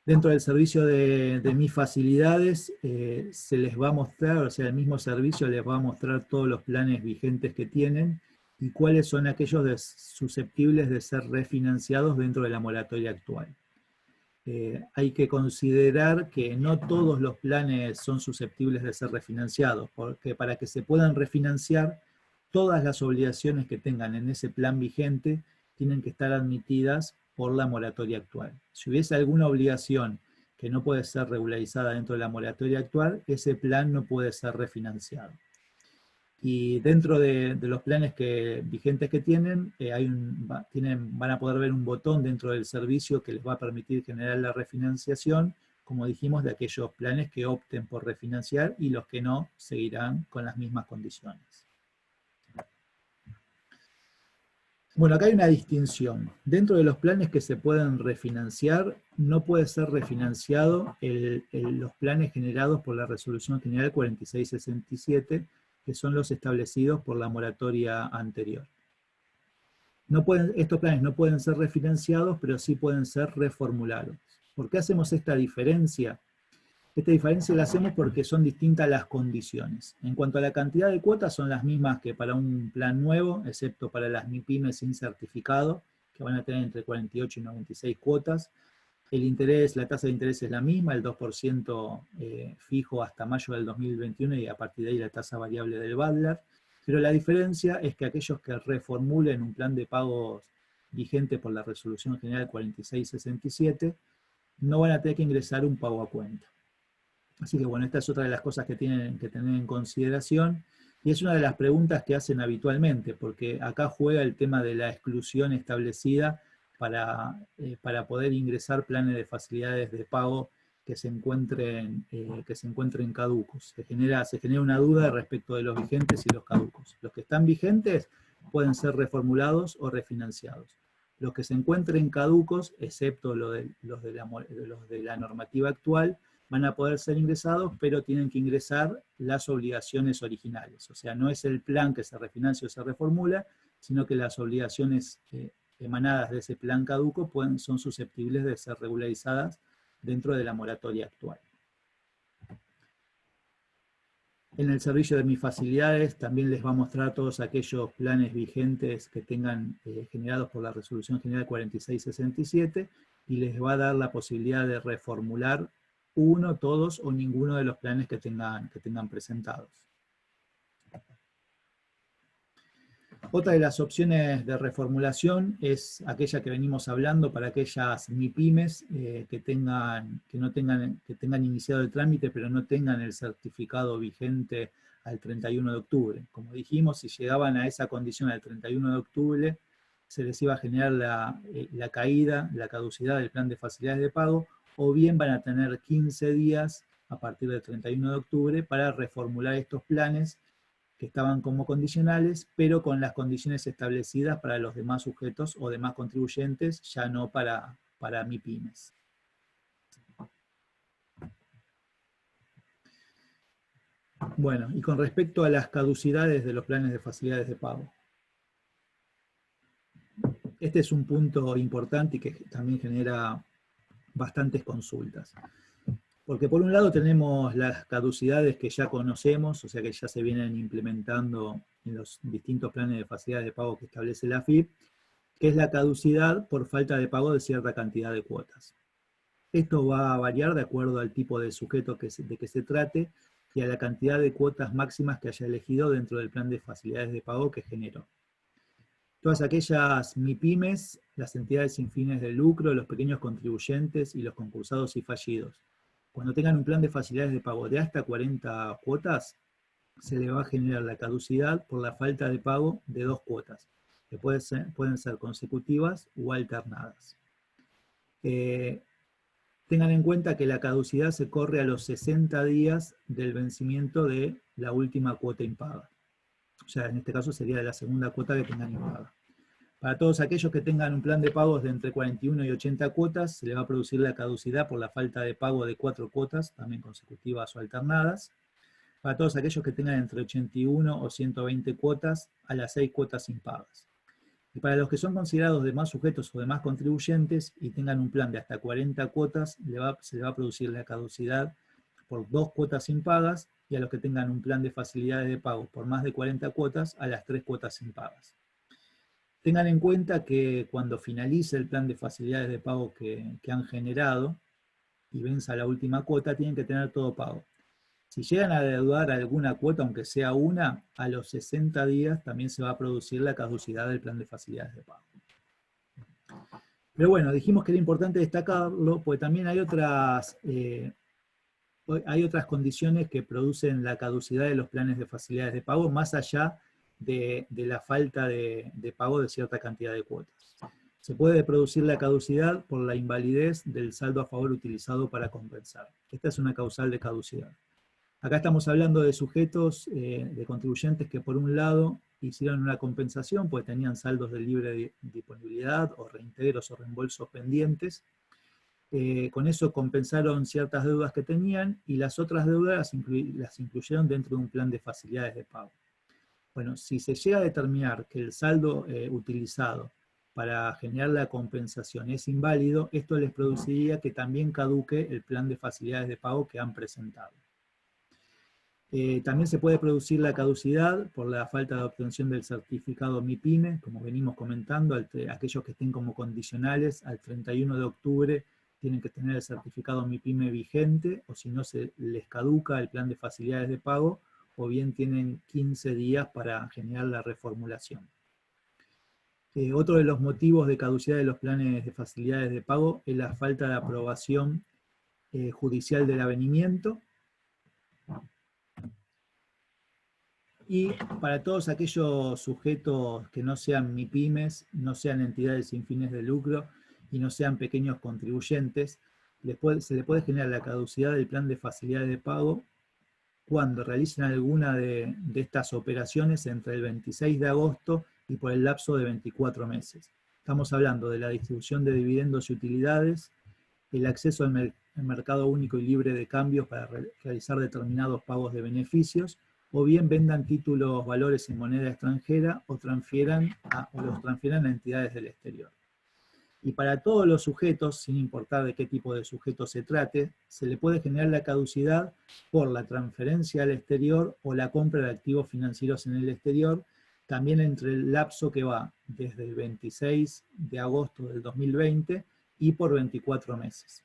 Dentro del servicio de Mis Facilidades se les va a mostrar, o sea, el mismo servicio les va a mostrar todos los planes vigentes que tienen y cuáles son aquellos susceptibles de ser refinanciados dentro de la moratoria actual. Hay que considerar que no todos los planes son susceptibles de ser refinanciados, porque para que se puedan refinanciar, todas las obligaciones que tengan en ese plan vigente tienen que estar admitidas por la moratoria actual. Si hubiese alguna obligación que no puede ser regularizada dentro de la moratoria actual, ese plan no puede ser refinanciado. Y dentro de los planes vigentes que tienen, van a poder ver un botón dentro del servicio que les va a permitir generar la refinanciación, como dijimos, de aquellos planes que opten por refinanciar, y los que no seguirán con las mismas condiciones. Bueno, acá hay una distinción. Dentro de los planes que se pueden refinanciar, no puede ser refinanciado los planes generados por la Resolución General 4667, que son los establecidos por la moratoria anterior. Estos planes no pueden ser refinanciados, pero sí pueden ser reformulados. ¿Por qué hacemos esta diferencia? Esta diferencia la hacemos porque son distintas las condiciones. En cuanto a la cantidad de cuotas, son las mismas que para un plan nuevo, excepto para las MIPYMES sin certificado, que van a tener entre 48 y 96 cuotas. El interés, la tasa de interés es la misma, el 2% fijo hasta mayo del 2021, y a partir de ahí la tasa variable del BADLAR. Pero la diferencia es que aquellos que reformulen un plan de pagos vigente por la Resolución General 4667 no van a tener que ingresar un pago a cuenta. Así que bueno, esta es otra de las cosas que tienen que tener en consideración, y es una de las preguntas que hacen habitualmente, porque acá juega el tema de la exclusión establecida para poder ingresar planes de facilidades de pago que se encuentren caducos. Se genera una duda respecto de los vigentes y los caducos. Los que están vigentes pueden ser reformulados o refinanciados. Los que se encuentren caducos, excepto los de la normativa actual, van a poder ser ingresados, pero tienen que ingresar las obligaciones originales. O sea, no es el plan que se refinancia o se reformula, sino que las obligaciones emanadas de ese plan caduco son susceptibles de ser regularizadas dentro de la moratoria actual. En el servicio de mis facilidades también les va a mostrar todos aquellos planes vigentes que tengan generados por la Resolución General 4667, y les va a dar la posibilidad de reformular uno, todos o ninguno de los planes que tengan presentados. Otra de las opciones de reformulación es aquella que venimos hablando para aquellas MIPYMES que tengan iniciado el trámite pero no tengan el certificado vigente al 31 de octubre. Como dijimos, si llegaban a esa condición al 31 de octubre, se les iba a generar la caducidad del plan de facilidades de pago, o bien van a tener 15 días a partir del 31 de octubre para reformular estos planes que estaban como condicionales, pero con las condiciones establecidas para los demás sujetos o demás contribuyentes, ya no para MIPYMES. Bueno, y con respecto a las caducidades de los planes de facilidades de pago. Este es un punto importante y que también genera bastantes consultas. Porque por un lado tenemos las caducidades que ya conocemos, o sea que ya se vienen implementando en los distintos planes de facilidades de pago que establece la AFIP, que es la caducidad por falta de pago de cierta cantidad de cuotas. Esto va a variar de acuerdo al tipo de sujeto de que se trate y a la cantidad de cuotas máximas que haya elegido dentro del plan de facilidades de pago que generó. Todas aquellas MIPYMES, las entidades sin fines de lucro, los pequeños contribuyentes y los concursados y fallidos, cuando tengan un plan de facilidades de pago de hasta 40 cuotas, se le va a generar la caducidad por la falta de pago de 2 cuotas, que pueden ser consecutivas o alternadas. Tengan en cuenta que la caducidad se corre a los 60 días del vencimiento de la última cuota impaga. O sea, en este caso sería la segunda cuota que tengan impaga. Para todos aquellos que tengan un plan de pagos de entre 41 y 80 cuotas, se les va a producir la caducidad por la falta de pago de 4 cuotas, también consecutivas o alternadas. Para todos aquellos que tengan entre 81 o 120 cuotas, a las 6 cuotas impagas. Y para los que son considerados demás sujetos o demás contribuyentes y tengan un plan de hasta 40 cuotas, se le va a producir la caducidad por 2 cuotas impagas, y a los que tengan un plan de facilidades de pago por más de 40 cuotas, a las 3 cuotas impagas. Tengan en cuenta que cuando finalice el plan de facilidades de pago que han generado y venza la última cuota, tienen que tener todo pago. Si llegan a deudar alguna cuota, aunque sea una, a los 60 días también se va a producir la caducidad del plan de facilidades de pago. Pero bueno, dijimos que era importante destacarlo, porque también hay otras condiciones que producen la caducidad de los planes de facilidades de pago, más allá de la falta de pago de cierta cantidad de cuotas. Se puede producir la caducidad por la invalidez del saldo a favor utilizado para compensar. Esta es una causal de caducidad. Acá estamos hablando de sujetos, de contribuyentes que por un lado hicieron una compensación, pues tenían saldos de libre disponibilidad o reintegros o reembolsos pendientes. Con eso compensaron ciertas deudas que tenían y las otras deudas las incluyeron dentro de un plan de facilidades de pago. Bueno, si se llega a determinar que el saldo utilizado para generar la compensación es inválido, esto les produciría que también caduque el plan de facilidades de pago que han presentado. También se puede producir la caducidad por la falta de obtención del certificado MIPYME, como venimos comentando, aquellos que estén como condicionales al 31 de octubre tienen que tener el certificado MIPYME vigente, o si no se les caduca el plan de facilidades de pago, o bien tienen 15 días para generar la reformulación. Otro de los motivos de caducidad de los planes de facilidades de pago es la falta de aprobación judicial del avenimiento. Y para todos aquellos sujetos que no sean MIPYMES, no sean entidades sin fines de lucro y no sean pequeños contribuyentes, se le puede generar la caducidad del plan de facilidades de pago cuando realicen alguna de estas operaciones entre el 26 de agosto y por el lapso de 24 meses. Estamos hablando de la distribución de dividendos y utilidades, el acceso al mercado único y libre de cambios para realizar determinados pagos de beneficios, o bien vendan títulos valores en moneda extranjera o los transfieran a entidades del exterior. Y para todos los sujetos, sin importar de qué tipo de sujeto se trate, se le puede generar la caducidad por la transferencia al exterior o la compra de activos financieros en el exterior, también entre el lapso que va desde el 26 de agosto del 2020 y por 24 meses.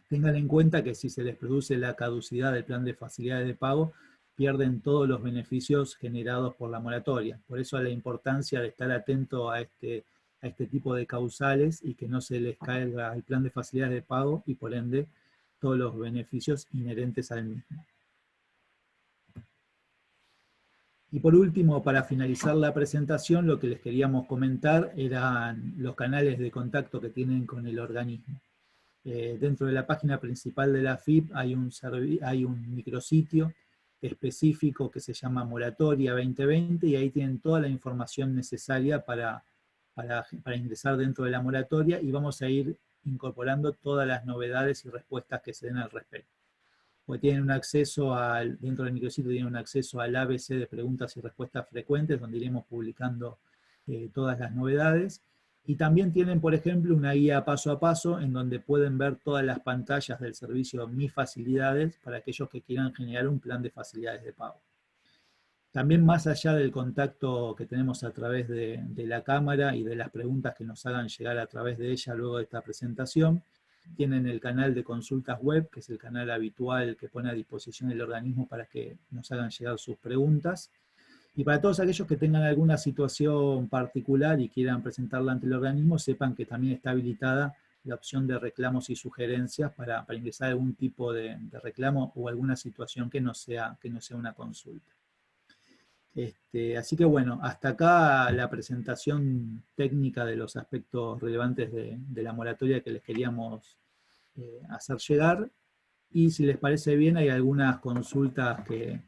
Tengan en cuenta que si se les produce la caducidad del plan de facilidades de pago, pierden todos los beneficios generados por la moratoria. Por eso la importancia de estar atento a este tipo de causales y que no se les caiga el plan de facilidades de pago y por ende todos los beneficios inherentes al mismo. Y por último, para finalizar la presentación, lo que les queríamos comentar eran los canales de contacto que tienen con el organismo. Dentro de la página principal de la AFIP hay un micrositio específico que se llama Moratoria 2020 y ahí tienen toda la información necesaria para ingresar dentro de la moratoria y vamos a ir incorporando todas las novedades y respuestas que se den al respecto. Pues tienen un acceso dentro del micrositio tienen un acceso al ABC de preguntas y respuestas frecuentes, donde iremos publicando todas las novedades. Y también tienen, por ejemplo, una guía paso a paso en donde pueden ver todas las pantallas del servicio Mi Facilidades para aquellos que quieran generar un plan de facilidades de pago. También más allá del contacto que tenemos a través de la cámara y de las preguntas que nos hagan llegar a través de ella luego de esta presentación, tienen el canal de consultas web, que es el canal habitual que pone a disposición el organismo para que nos hagan llegar sus preguntas. Y para todos aquellos que tengan alguna situación particular y quieran presentarla ante el organismo, sepan que también está habilitada la opción de reclamos y sugerencias para ingresar algún tipo de reclamo o alguna situación que no sea una consulta. Así que bueno, hasta acá la presentación técnica de los aspectos relevantes de la moratoria que les queríamos hacer llegar. Y si les parece bien, hay algunas consultas que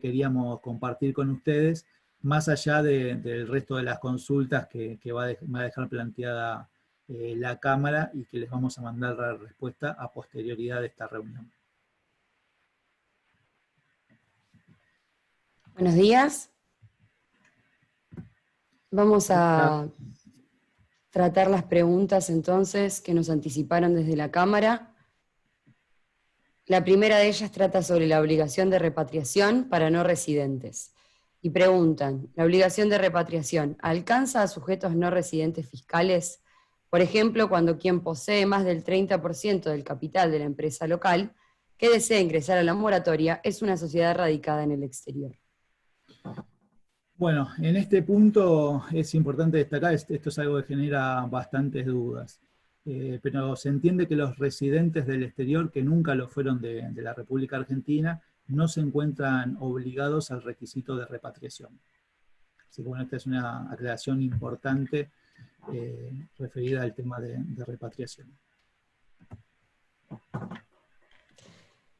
queríamos compartir con ustedes, más allá del resto de las consultas que va a dejar planteada la Cámara y que les vamos a mandar la respuesta a posterioridad de esta reunión. Buenos días. Vamos a tratar las preguntas entonces que nos anticiparon desde la Cámara. La primera de ellas trata sobre la obligación de repatriación para no residentes. Y preguntan, ¿la obligación de repatriación alcanza a sujetos no residentes fiscales? Por ejemplo, cuando quien posee más del 30% del capital de la empresa local que desea ingresar a la moratoria es una sociedad radicada en el exterior. Bueno, en este punto es importante destacar, esto es algo que genera bastantes dudas, pero se entiende que los residentes del exterior, que nunca lo fueron de la República Argentina, no se encuentran obligados al requisito de repatriación. Así que bueno, esta es una aclaración importante referida al tema de repatriación.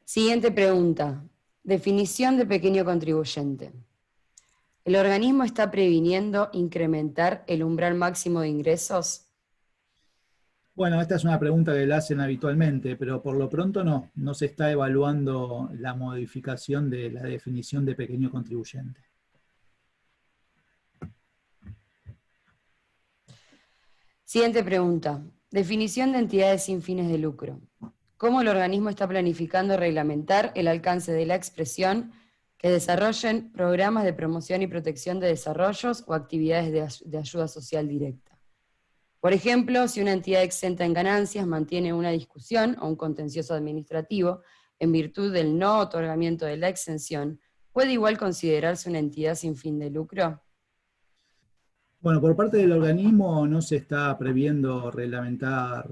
Siguiente pregunta. Definición de pequeño contribuyente. ¿El organismo está previniendo incrementar el umbral máximo de ingresos? Bueno, esta es una pregunta que la hacen habitualmente, pero por lo pronto no se está evaluando la modificación de la definición de pequeño contribuyente. Siguiente pregunta. Definición de entidades sin fines de lucro. ¿Cómo el organismo está planificando reglamentar el alcance de la expresión que desarrollen programas de promoción y protección de desarrollos o actividades de ayuda social directa? Por ejemplo, si una entidad exenta en ganancias mantiene una discusión o un contencioso administrativo en virtud del no otorgamiento de la exención, ¿puede igual considerarse una entidad sin fin de lucro? Bueno, por parte del organismo no se está previendo reglamentar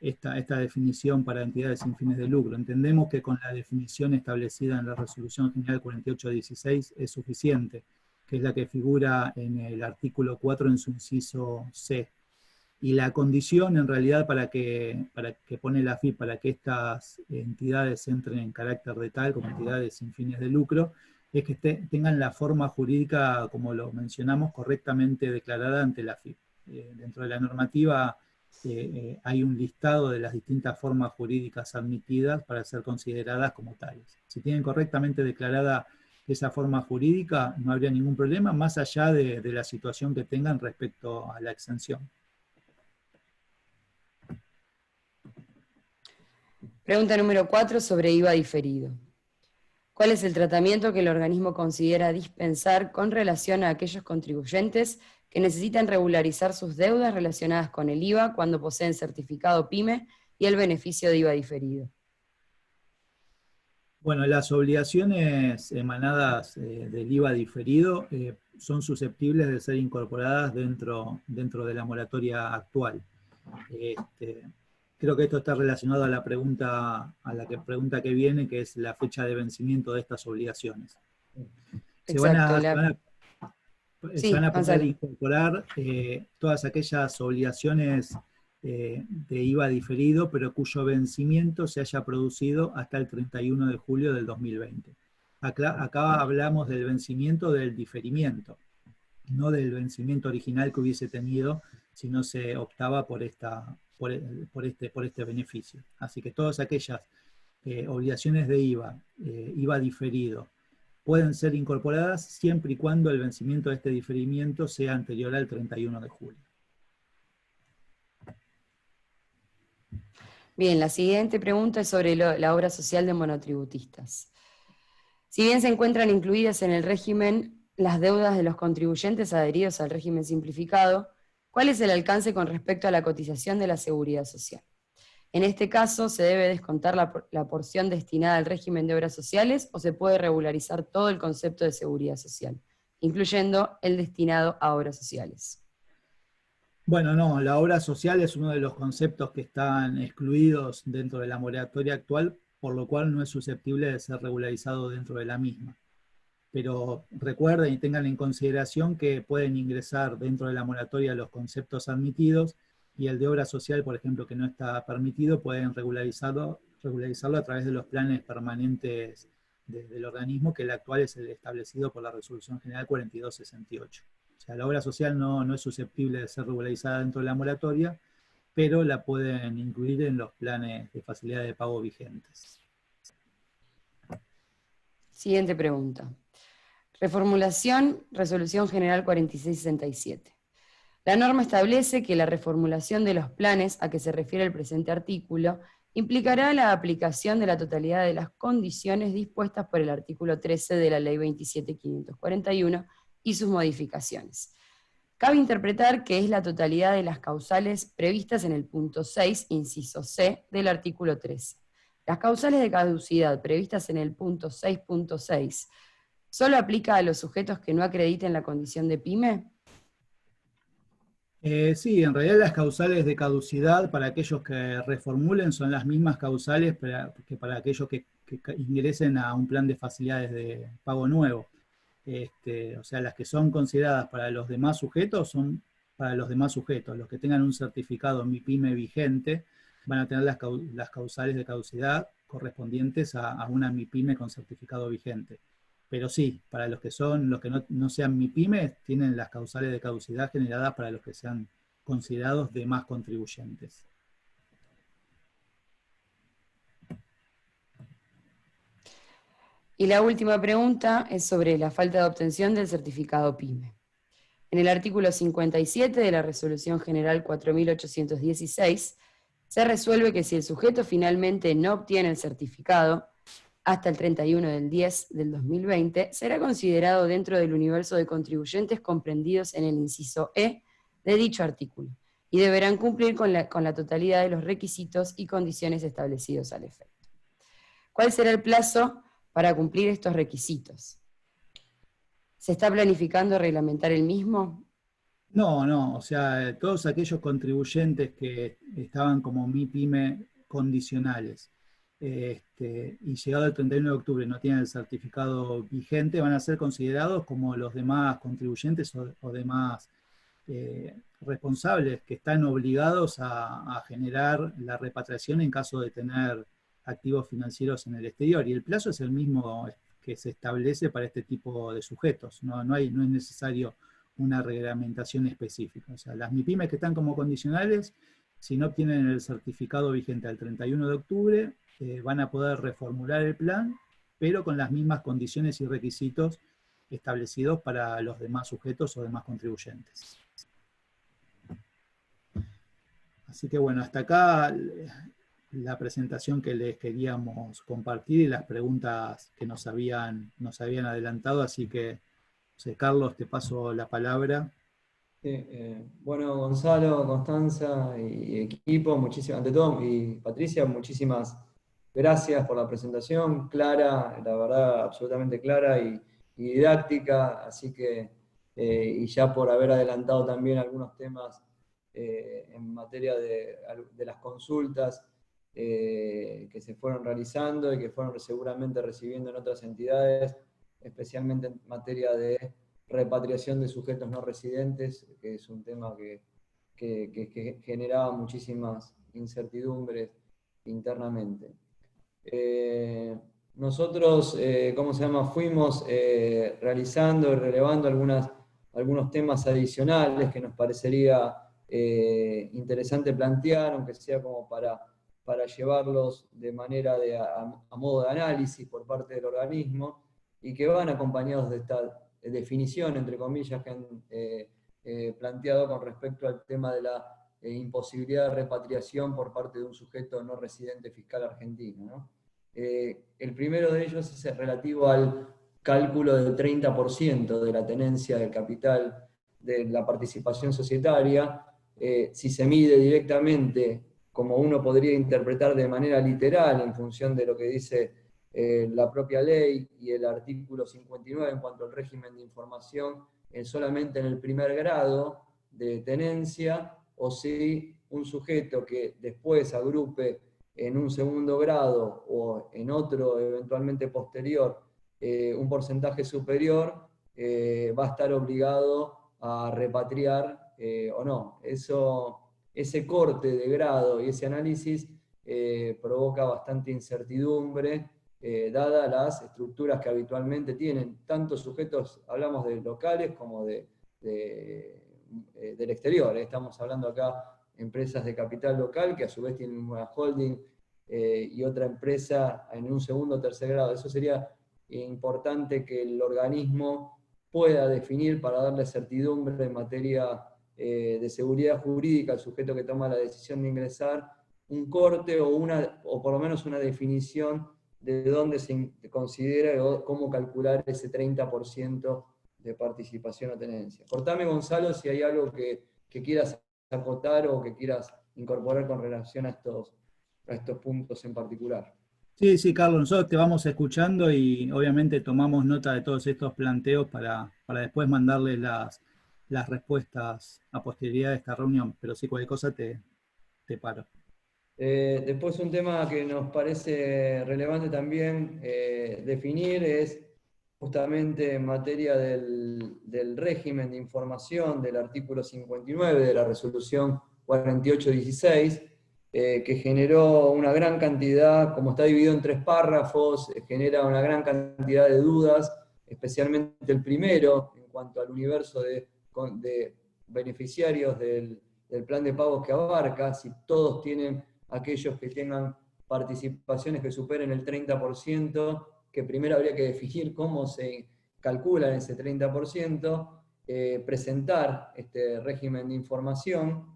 esta definición para entidades sin fines de lucro. Entendemos que con la definición establecida en la Resolución General 4816 es suficiente, que es la que figura en el artículo 4 en su inciso C. Y la condición en realidad para que pone la AFIP para que estas entidades entren en carácter de tal como entidades sin fines de lucro, es que tengan la forma jurídica, como lo mencionamos, correctamente declarada ante la AFIP. Dentro de la normativa hay un listado de las distintas formas jurídicas admitidas para ser consideradas como tales. Si tienen correctamente declarada esa forma jurídica, no habría ningún problema, más allá de la situación que tengan respecto a la exención. Pregunta número 4 sobre IVA diferido. ¿Cuál es el tratamiento que el organismo considera dispensar con relación a aquellos contribuyentes que necesitan regularizar sus deudas relacionadas con el IVA cuando poseen certificado PYME y el beneficio de IVA diferido? Bueno, las obligaciones emanadas del IVA diferido son susceptibles de ser incorporadas dentro de la moratoria actual. Creo que esto está relacionado a la pregunta que viene, que es la fecha de vencimiento de estas obligaciones. Se van a poder incorporar todas aquellas obligaciones de IVA diferido, pero cuyo vencimiento se haya producido hasta el 31 de julio del 2020. Acá hablamos del vencimiento del diferimiento, no del vencimiento original que hubiese tenido si no se optaba por este beneficio. Así que todas aquellas obligaciones de IVA, IVA diferido, pueden ser incorporadas siempre y cuando el vencimiento de este diferimiento sea anterior al 31 de julio. Bien, la siguiente pregunta es sobre la obra social de monotributistas. Si bien se encuentran incluidas en el régimen las deudas de los contribuyentes adheridos al régimen simplificado, ¿cuál es el alcance con respecto a la cotización de la seguridad social? En este caso, ¿se debe descontar la porción destinada al régimen de obras sociales o se puede regularizar todo el concepto de seguridad social, incluyendo el destinado a obras sociales? Bueno, no, la obra social es uno de los conceptos que están excluidos dentro de la moratoria actual, por lo cual no es susceptible de ser regularizado dentro de la misma. Pero recuerden y tengan en consideración que pueden ingresar dentro de la moratoria los conceptos admitidos, y el de obra social, por ejemplo, que no está permitido, pueden regularizarlo a través de los planes permanentes del organismo, que el actual es el establecido por la Resolución General 4268. O sea, la obra social no es susceptible de ser regularizada dentro de la moratoria, pero la pueden incluir en los planes de facilidad de pago vigentes. Siguiente pregunta. Reformulación, Resolución General 4667. La norma establece que la reformulación de los planes a que se refiere el presente artículo implicará la aplicación de la totalidad de las condiciones dispuestas por el artículo 13 de la Ley 27.541 y sus modificaciones. Cabe interpretar que es la totalidad de las causales previstas en el punto 6, inciso C, del artículo 13. Las causales de caducidad previstas en el punto 6.6 ¿solo aplica a los sujetos que no acrediten la condición de pyme? Sí, en realidad las causales de caducidad para aquellos que reformulen son las mismas causales que para aquellos que ingresen a un plan de facilidades de pago nuevo. O sea, las que son consideradas para los demás sujetos son para los demás sujetos. Los que tengan un certificado MIPYME vigente van a tener las causales de caducidad correspondientes a una MIPYME con certificado vigente. Pero sí, para los que no sean MIPYME, tienen las causales de caducidad generadas para los que sean considerados demás contribuyentes. Y la última pregunta es sobre la falta de obtención del certificado PYME. En el artículo 57 de la Resolución General 4816, se resuelve que si el sujeto finalmente no obtiene el certificado, hasta el 31/10/2020, será considerado dentro del universo de contribuyentes comprendidos en el inciso E de dicho artículo, y deberán cumplir con la totalidad de los requisitos y condiciones establecidos al efecto. ¿Cuál será el plazo para cumplir estos requisitos? ¿Se está planificando reglamentar el mismo? No, o sea, todos aquellos contribuyentes que estaban como MIPYME condicionales, y llegado el 31 de octubre no tienen el certificado vigente, van a ser considerados como los demás contribuyentes o demás responsables que están obligados a generar la repatriación en caso de tener activos financieros en el exterior. Y el plazo es el mismo que se establece para este tipo de sujetos. No es necesario una reglamentación específica. O sea, las MIPYMES que están como condicionales, si no obtienen el certificado vigente al 31 de octubre, van a poder reformular el plan, pero con las mismas condiciones y requisitos establecidos para los demás sujetos o demás contribuyentes. Así que bueno, hasta acá la presentación que les queríamos compartir y las preguntas que nos habían adelantado, así que, Carlos, te paso la palabra. Bueno, Gonzalo, Constanza y equipo, ante todo, y Patricia, muchísimas gracias por la presentación, clara, la verdad, absolutamente clara y didáctica, así que, y ya por haber adelantado también algunos temas en materia de las consultas que se fueron realizando y que fueron seguramente recibiendo en otras entidades, especialmente en materia de repatriación de sujetos no residentes, que es un tema que generaba muchísimas incertidumbres internamente. Nosotros, fuimos realizando y relevando algunos temas adicionales que nos parecería interesante plantear, aunque sea como para llevarlos de manera a modo de análisis por parte del organismo, y que van acompañados de esta definición, entre comillas, que han planteado con respecto al tema de la imposibilidad de repatriación por parte de un sujeto no residente fiscal argentino, ¿no? El primero de ellos es el relativo al cálculo del 30% de la tenencia del capital de la participación societaria. Si se mide directamente, como uno podría interpretar de manera literal en función de lo que dice la propia ley y el artículo 59 en cuanto al régimen de información, solamente en el primer grado de tenencia, o si un sujeto que después agrupe en un segundo grado o en otro eventualmente posterior un porcentaje superior, va a estar obligado a repatriar o no. Ese corte de grado y ese análisis provoca bastante incertidumbre, dadas las estructuras que habitualmente tienen tantos sujetos, hablamos de locales como del exterior. Estamos hablando acá de empresas de capital local que a su vez tienen una holding y otra empresa en un segundo o tercer grado. Eso sería importante que el organismo pueda definir para darle certidumbre en materia de seguridad jurídica al sujeto que toma la decisión de ingresar un corte o por lo menos una definición de dónde se considera o cómo calcular ese 30% de participación o tenencia. Cortame, Gonzalo, si hay algo que quieras acotar o que quieras incorporar con relación a estos puntos en particular. Sí, sí, Carlos, nosotros te vamos escuchando y obviamente tomamos nota de todos estos planteos para después mandarles las respuestas a posterioridad de esta reunión, pero si cualquier cosa te paro. Después un tema que nos parece relevante también definir es justamente en materia del régimen de información del artículo 59 de la resolución 4816, que generó una gran cantidad, como está dividido en 3 párrafos, genera una gran cantidad de dudas, especialmente el primero, en cuanto al universo de beneficiarios del plan de pagos que abarca, si todos tienen, aquellos que tengan participaciones que superen el 30%, que primero habría que definir cómo se calcula ese 30%, presentar este régimen de información,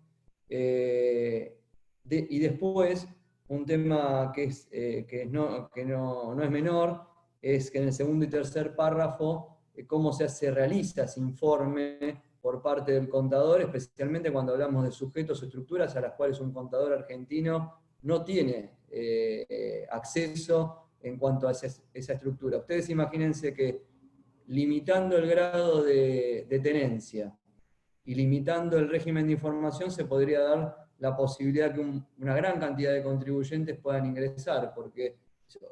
y después, un tema que no es menor, es que en el segundo y tercer párrafo, cómo se realiza ese informe por parte del contador, especialmente cuando hablamos de sujetos o estructuras a las cuales un contador argentino no tiene acceso en cuanto a esa estructura. Ustedes imagínense que limitando el grado de tenencia y limitando el régimen de información se podría dar la posibilidad que una gran cantidad de contribuyentes puedan ingresar, porque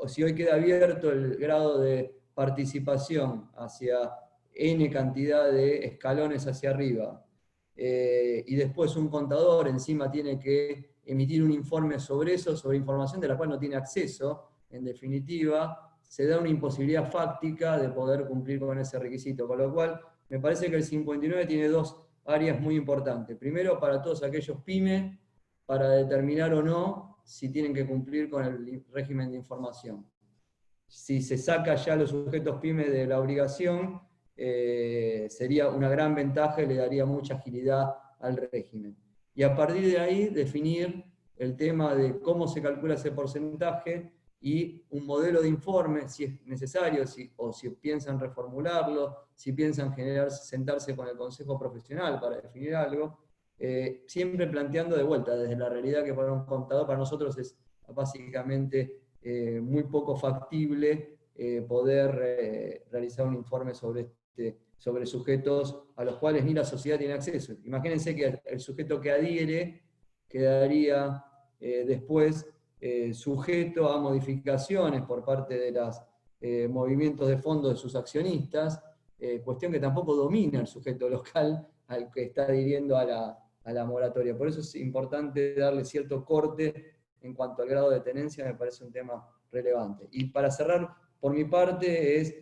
si hoy queda abierto el grado de participación hacia N cantidad de escalones hacia arriba, y después un contador encima tiene que emitir un informe sobre eso, sobre información de la cual no tiene acceso, en definitiva, se da una imposibilidad fáctica de poder cumplir con ese requisito, con lo cual me parece que el 59 tiene 2 áreas muy importantes. Primero, para todos aquellos pymes, para determinar o no si tienen que cumplir con el régimen de información. Si se saca ya los sujetos pymes de la obligación, sería una gran ventaja y le daría mucha agilidad al régimen. Y a partir de ahí, definir el tema de cómo se calcula ese porcentaje y un modelo de informe, si es necesario, o si piensan reformularlo, si piensan sentarse con el consejo profesional para definir algo, siempre planteando de vuelta, desde la realidad que para un contador, para nosotros es básicamente muy poco factible poder realizar un informe sobre sujetos a los cuales ni la sociedad tiene acceso. Imagínense que el sujeto que adhiere quedaría después sujeto a modificaciones por parte de los movimientos de fondos de sus accionistas, cuestión que tampoco domina el sujeto local al que está adhiriendo a la moratoria. Por eso es importante darle cierto corte en cuanto al grado de tenencia, me parece un tema relevante. Y para cerrar, por mi parte, es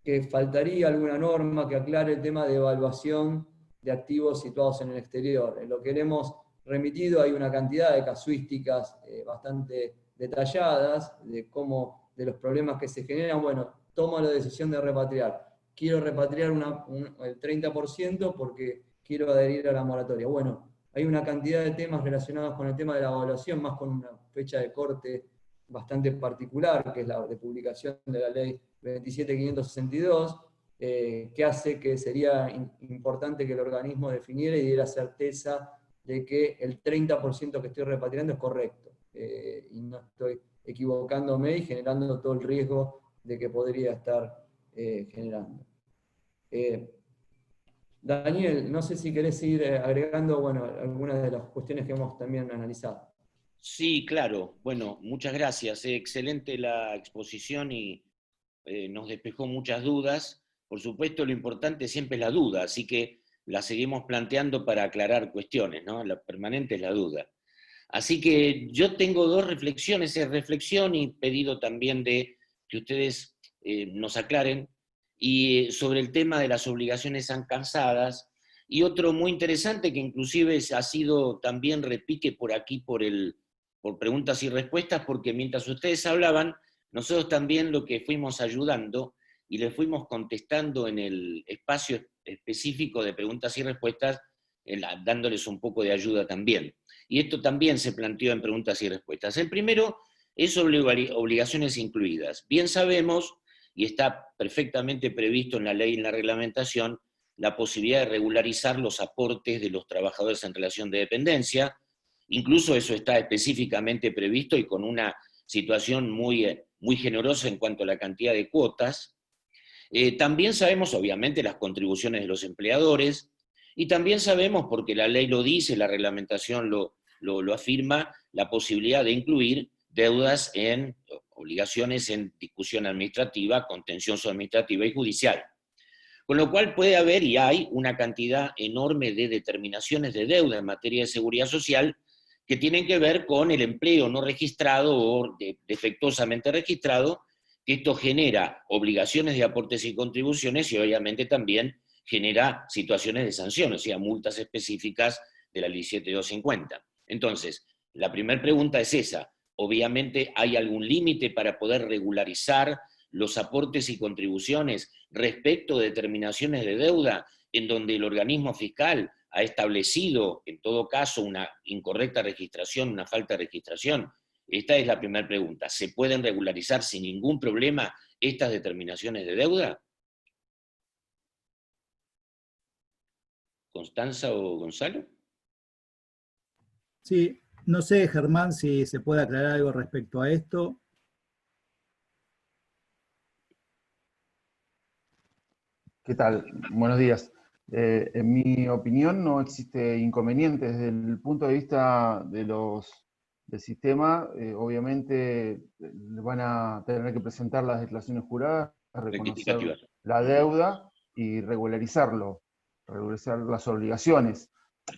que faltaría alguna norma que aclare el tema de evaluación de activos situados en el exterior. En lo que le hemos remitido hay una cantidad de casuísticas bastante detalladas de los problemas que se generan. Bueno, tomo la decisión de repatriar. Quiero repatriar el 30% porque quiero adherir a la moratoria. Bueno, hay una cantidad de temas relacionados con el tema de la evaluación, más con una fecha de corte bastante particular, que es la de publicación de la ley 27.562, que hace que sería importante que el organismo definiera y diera certeza de que el 30% que estoy repatriando es correcto, y no estoy equivocándome y generando todo el riesgo de que podría estar generando. Daniel, no sé si querés ir agregando algunas de las cuestiones que hemos también analizado. Sí, claro. Bueno, muchas gracias. Excelente la exposición y nos despejó muchas dudas. Por supuesto, lo importante siempre es la duda, así que la seguimos planteando para aclarar cuestiones, ¿no? La permanente es la duda. Así que yo tengo 2 reflexiones, es reflexión y pedido también de que ustedes nos aclaren, y sobre el tema de las obligaciones alcanzadas, y otro muy interesante que inclusive ha sido también repique por aquí por preguntas y respuestas, porque mientras ustedes hablaban, nosotros también lo que fuimos ayudando y le fuimos contestando en el espacio específico de preguntas y respuestas, dándoles un poco de ayuda también. Y esto también se planteó en preguntas y respuestas. El primero es sobre obligaciones incluidas. Bien sabemos, y está perfectamente previsto en la ley y en la reglamentación, la posibilidad de regularizar los aportes de los trabajadores en relación de dependencia. Incluso eso está específicamente previsto y con una situación muy generosa en cuanto a la cantidad de cuotas. También sabemos, obviamente, las contribuciones de los empleadores, y también sabemos, porque la ley lo dice, la reglamentación lo afirma, la posibilidad de incluir deudas en obligaciones en discusión administrativa, contencioso administrativa y judicial. Con lo cual puede haber y hay una cantidad enorme de determinaciones de deuda en materia de seguridad social que tienen que ver con el empleo no registrado o defectuosamente registrado, que esto genera obligaciones de aportes y contribuciones y obviamente también genera situaciones de sanción, o sea, multas específicas de la Ley 7250. Entonces, la primera pregunta es esa. Obviamente, ¿hay algún límite para poder regularizar los aportes y contribuciones respecto de determinaciones de deuda en donde el organismo fiscal ha establecido, en todo caso, una incorrecta registración, una falta de registración? Esta es la primera pregunta. ¿Se pueden regularizar sin ningún problema estas determinaciones de deuda? ¿Constanza o Gonzalo? Sí, no sé, Germán, si se puede aclarar algo respecto a esto. ¿Qué tal? Buenos días. En mi opinión no existe inconveniente desde el punto de vista del sistema. Obviamente van a tener que presentar las declaraciones juradas, reconocer la deuda y regularizar las obligaciones.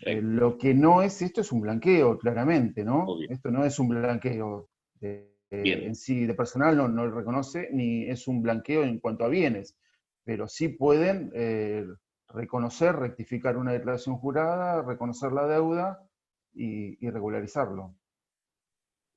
Lo que no es, esto es un blanqueo, claramente, ¿no? Obvio. Esto no es un blanqueo en sí de personal, no lo reconoce, ni es un blanqueo en cuanto a bienes. Pero sí pueden reconocer, rectificar una declaración jurada, reconocer la deuda y regularizarlo.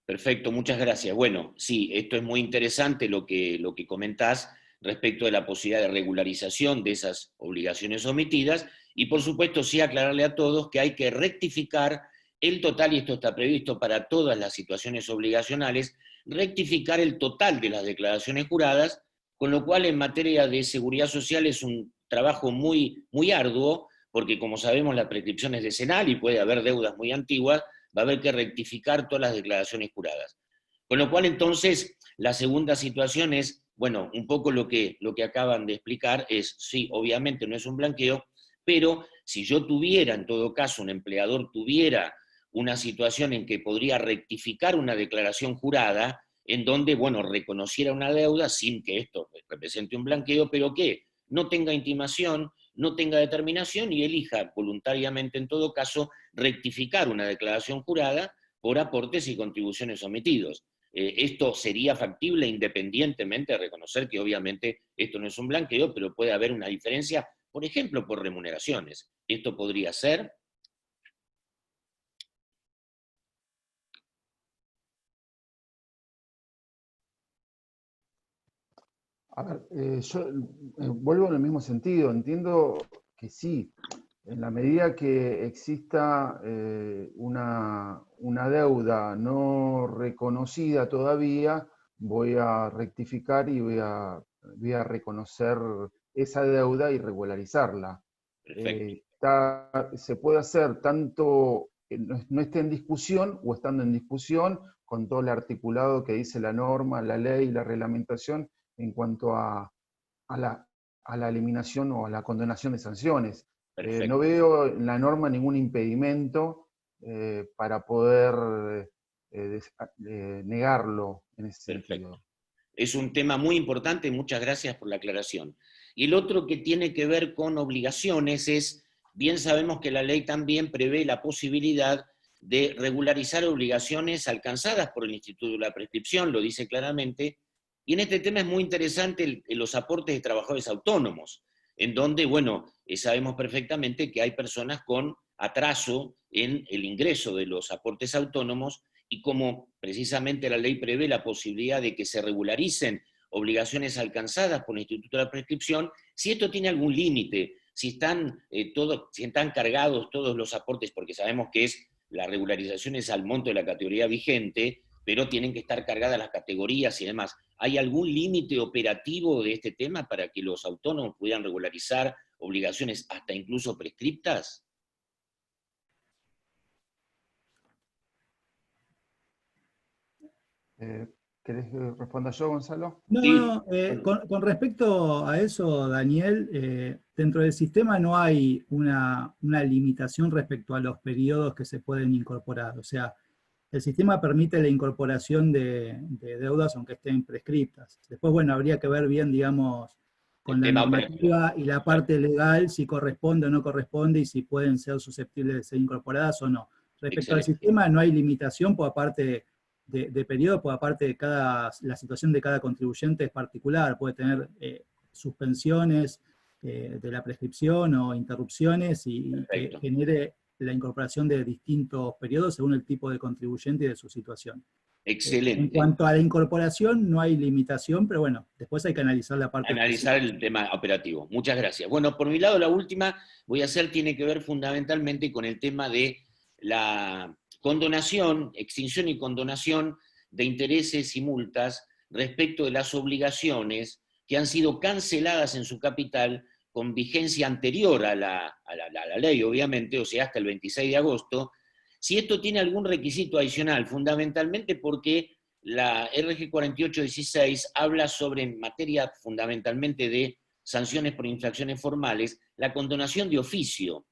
Perfecto, muchas gracias. Bueno, sí, esto es muy interesante lo que comentás respecto de la posibilidad de regularización de esas obligaciones omitidas, y por supuesto sí aclararle a todos que hay que rectificar el total, y esto está previsto para todas las situaciones obligacionales, rectificar el total de las declaraciones juradas, con lo cual en materia de seguridad social es un trabajo muy, muy arduo, porque como sabemos la prescripción es decenal y puede haber deudas muy antiguas, va a haber que rectificar todas las declaraciones juradas. Con lo cual entonces la segunda situación es, bueno, un poco lo que acaban de explicar es, sí, obviamente no es un blanqueo, pero si yo tuviera, en todo caso, un empleador tuviera una situación en que podría rectificar una declaración jurada, en donde, bueno, reconociera una deuda sin que esto represente un blanqueo, pero que no tenga intimación, no tenga determinación y elija voluntariamente, en todo caso, rectificar una declaración jurada por aportes y contribuciones omitidos. Esto sería factible independientemente de reconocer que obviamente esto no es un blanqueo, pero puede haber una diferencia, por ejemplo, por remuneraciones. Esto podría ser. A ver, yo vuelvo en el mismo sentido. Entiendo que sí, en la medida que exista una deuda no reconocida todavía, voy a rectificar y voy a reconocer esa deuda y regularizarla. Se puede hacer tanto que no esté en discusión o estando en discusión, con todo el articulado que dice la norma, la ley, la reglamentación, en cuanto a la eliminación o a la condonación de sanciones. No veo en la norma ningún impedimento para poder negarlo en ese sentido. Es un tema muy importante, muchas gracias por la aclaración. Y el otro que tiene que ver con obligaciones es, bien sabemos que la ley también prevé la posibilidad de regularizar obligaciones alcanzadas por el Instituto de la Prescripción, lo dice claramente. Y en este tema es muy interesante los aportes de trabajadores autónomos, en donde, bueno, sabemos perfectamente que hay personas con atraso en el ingreso de los aportes autónomos, y como precisamente la ley prevé la posibilidad de que se regularicen obligaciones alcanzadas por el Instituto de la Prescripción, si esto tiene algún límite si están cargados todos los aportes, porque sabemos que la regularización es al monto de la categoría vigente, pero tienen que estar cargadas las categorías y demás. ¿Hay algún límite operativo de este tema para que los autónomos pudieran regularizar obligaciones hasta incluso prescriptas? ¿Querés que responda yo, Gonzalo? No, con respecto a eso, Daniel, dentro del sistema no hay una limitación respecto a los periodos que se pueden incorporar. O sea, el sistema permite la incorporación de deudas aunque estén prescriptas. Después, bueno, habría que ver bien, digamos, con la normativa y la parte legal, si corresponde o no corresponde y si pueden ser susceptibles de ser incorporadas o no. Respecto al sistema, no hay limitación por aparte de periodo, por aparte de la situación de cada contribuyente es particular, puede tener suspensiones de la prescripción o interrupciones y que genere la incorporación de distintos periodos según el tipo de contribuyente y de su situación. Excelente. En cuanto a la incorporación, no hay limitación, pero bueno, después hay que analizar la parte... Analizar el tema operativo. Muchas gracias. Bueno, por mi lado, la última voy a hacer tiene que ver fundamentalmente con el tema de la condonación, extinción y condonación de intereses y multas respecto de las obligaciones que han sido canceladas en su capital con vigencia anterior a la ley, obviamente, o sea, hasta el 26 de agosto, si esto tiene algún requisito adicional, fundamentalmente porque la RG 4816 habla sobre, en materia fundamentalmente de sanciones por infracciones formales, la condonación de oficio,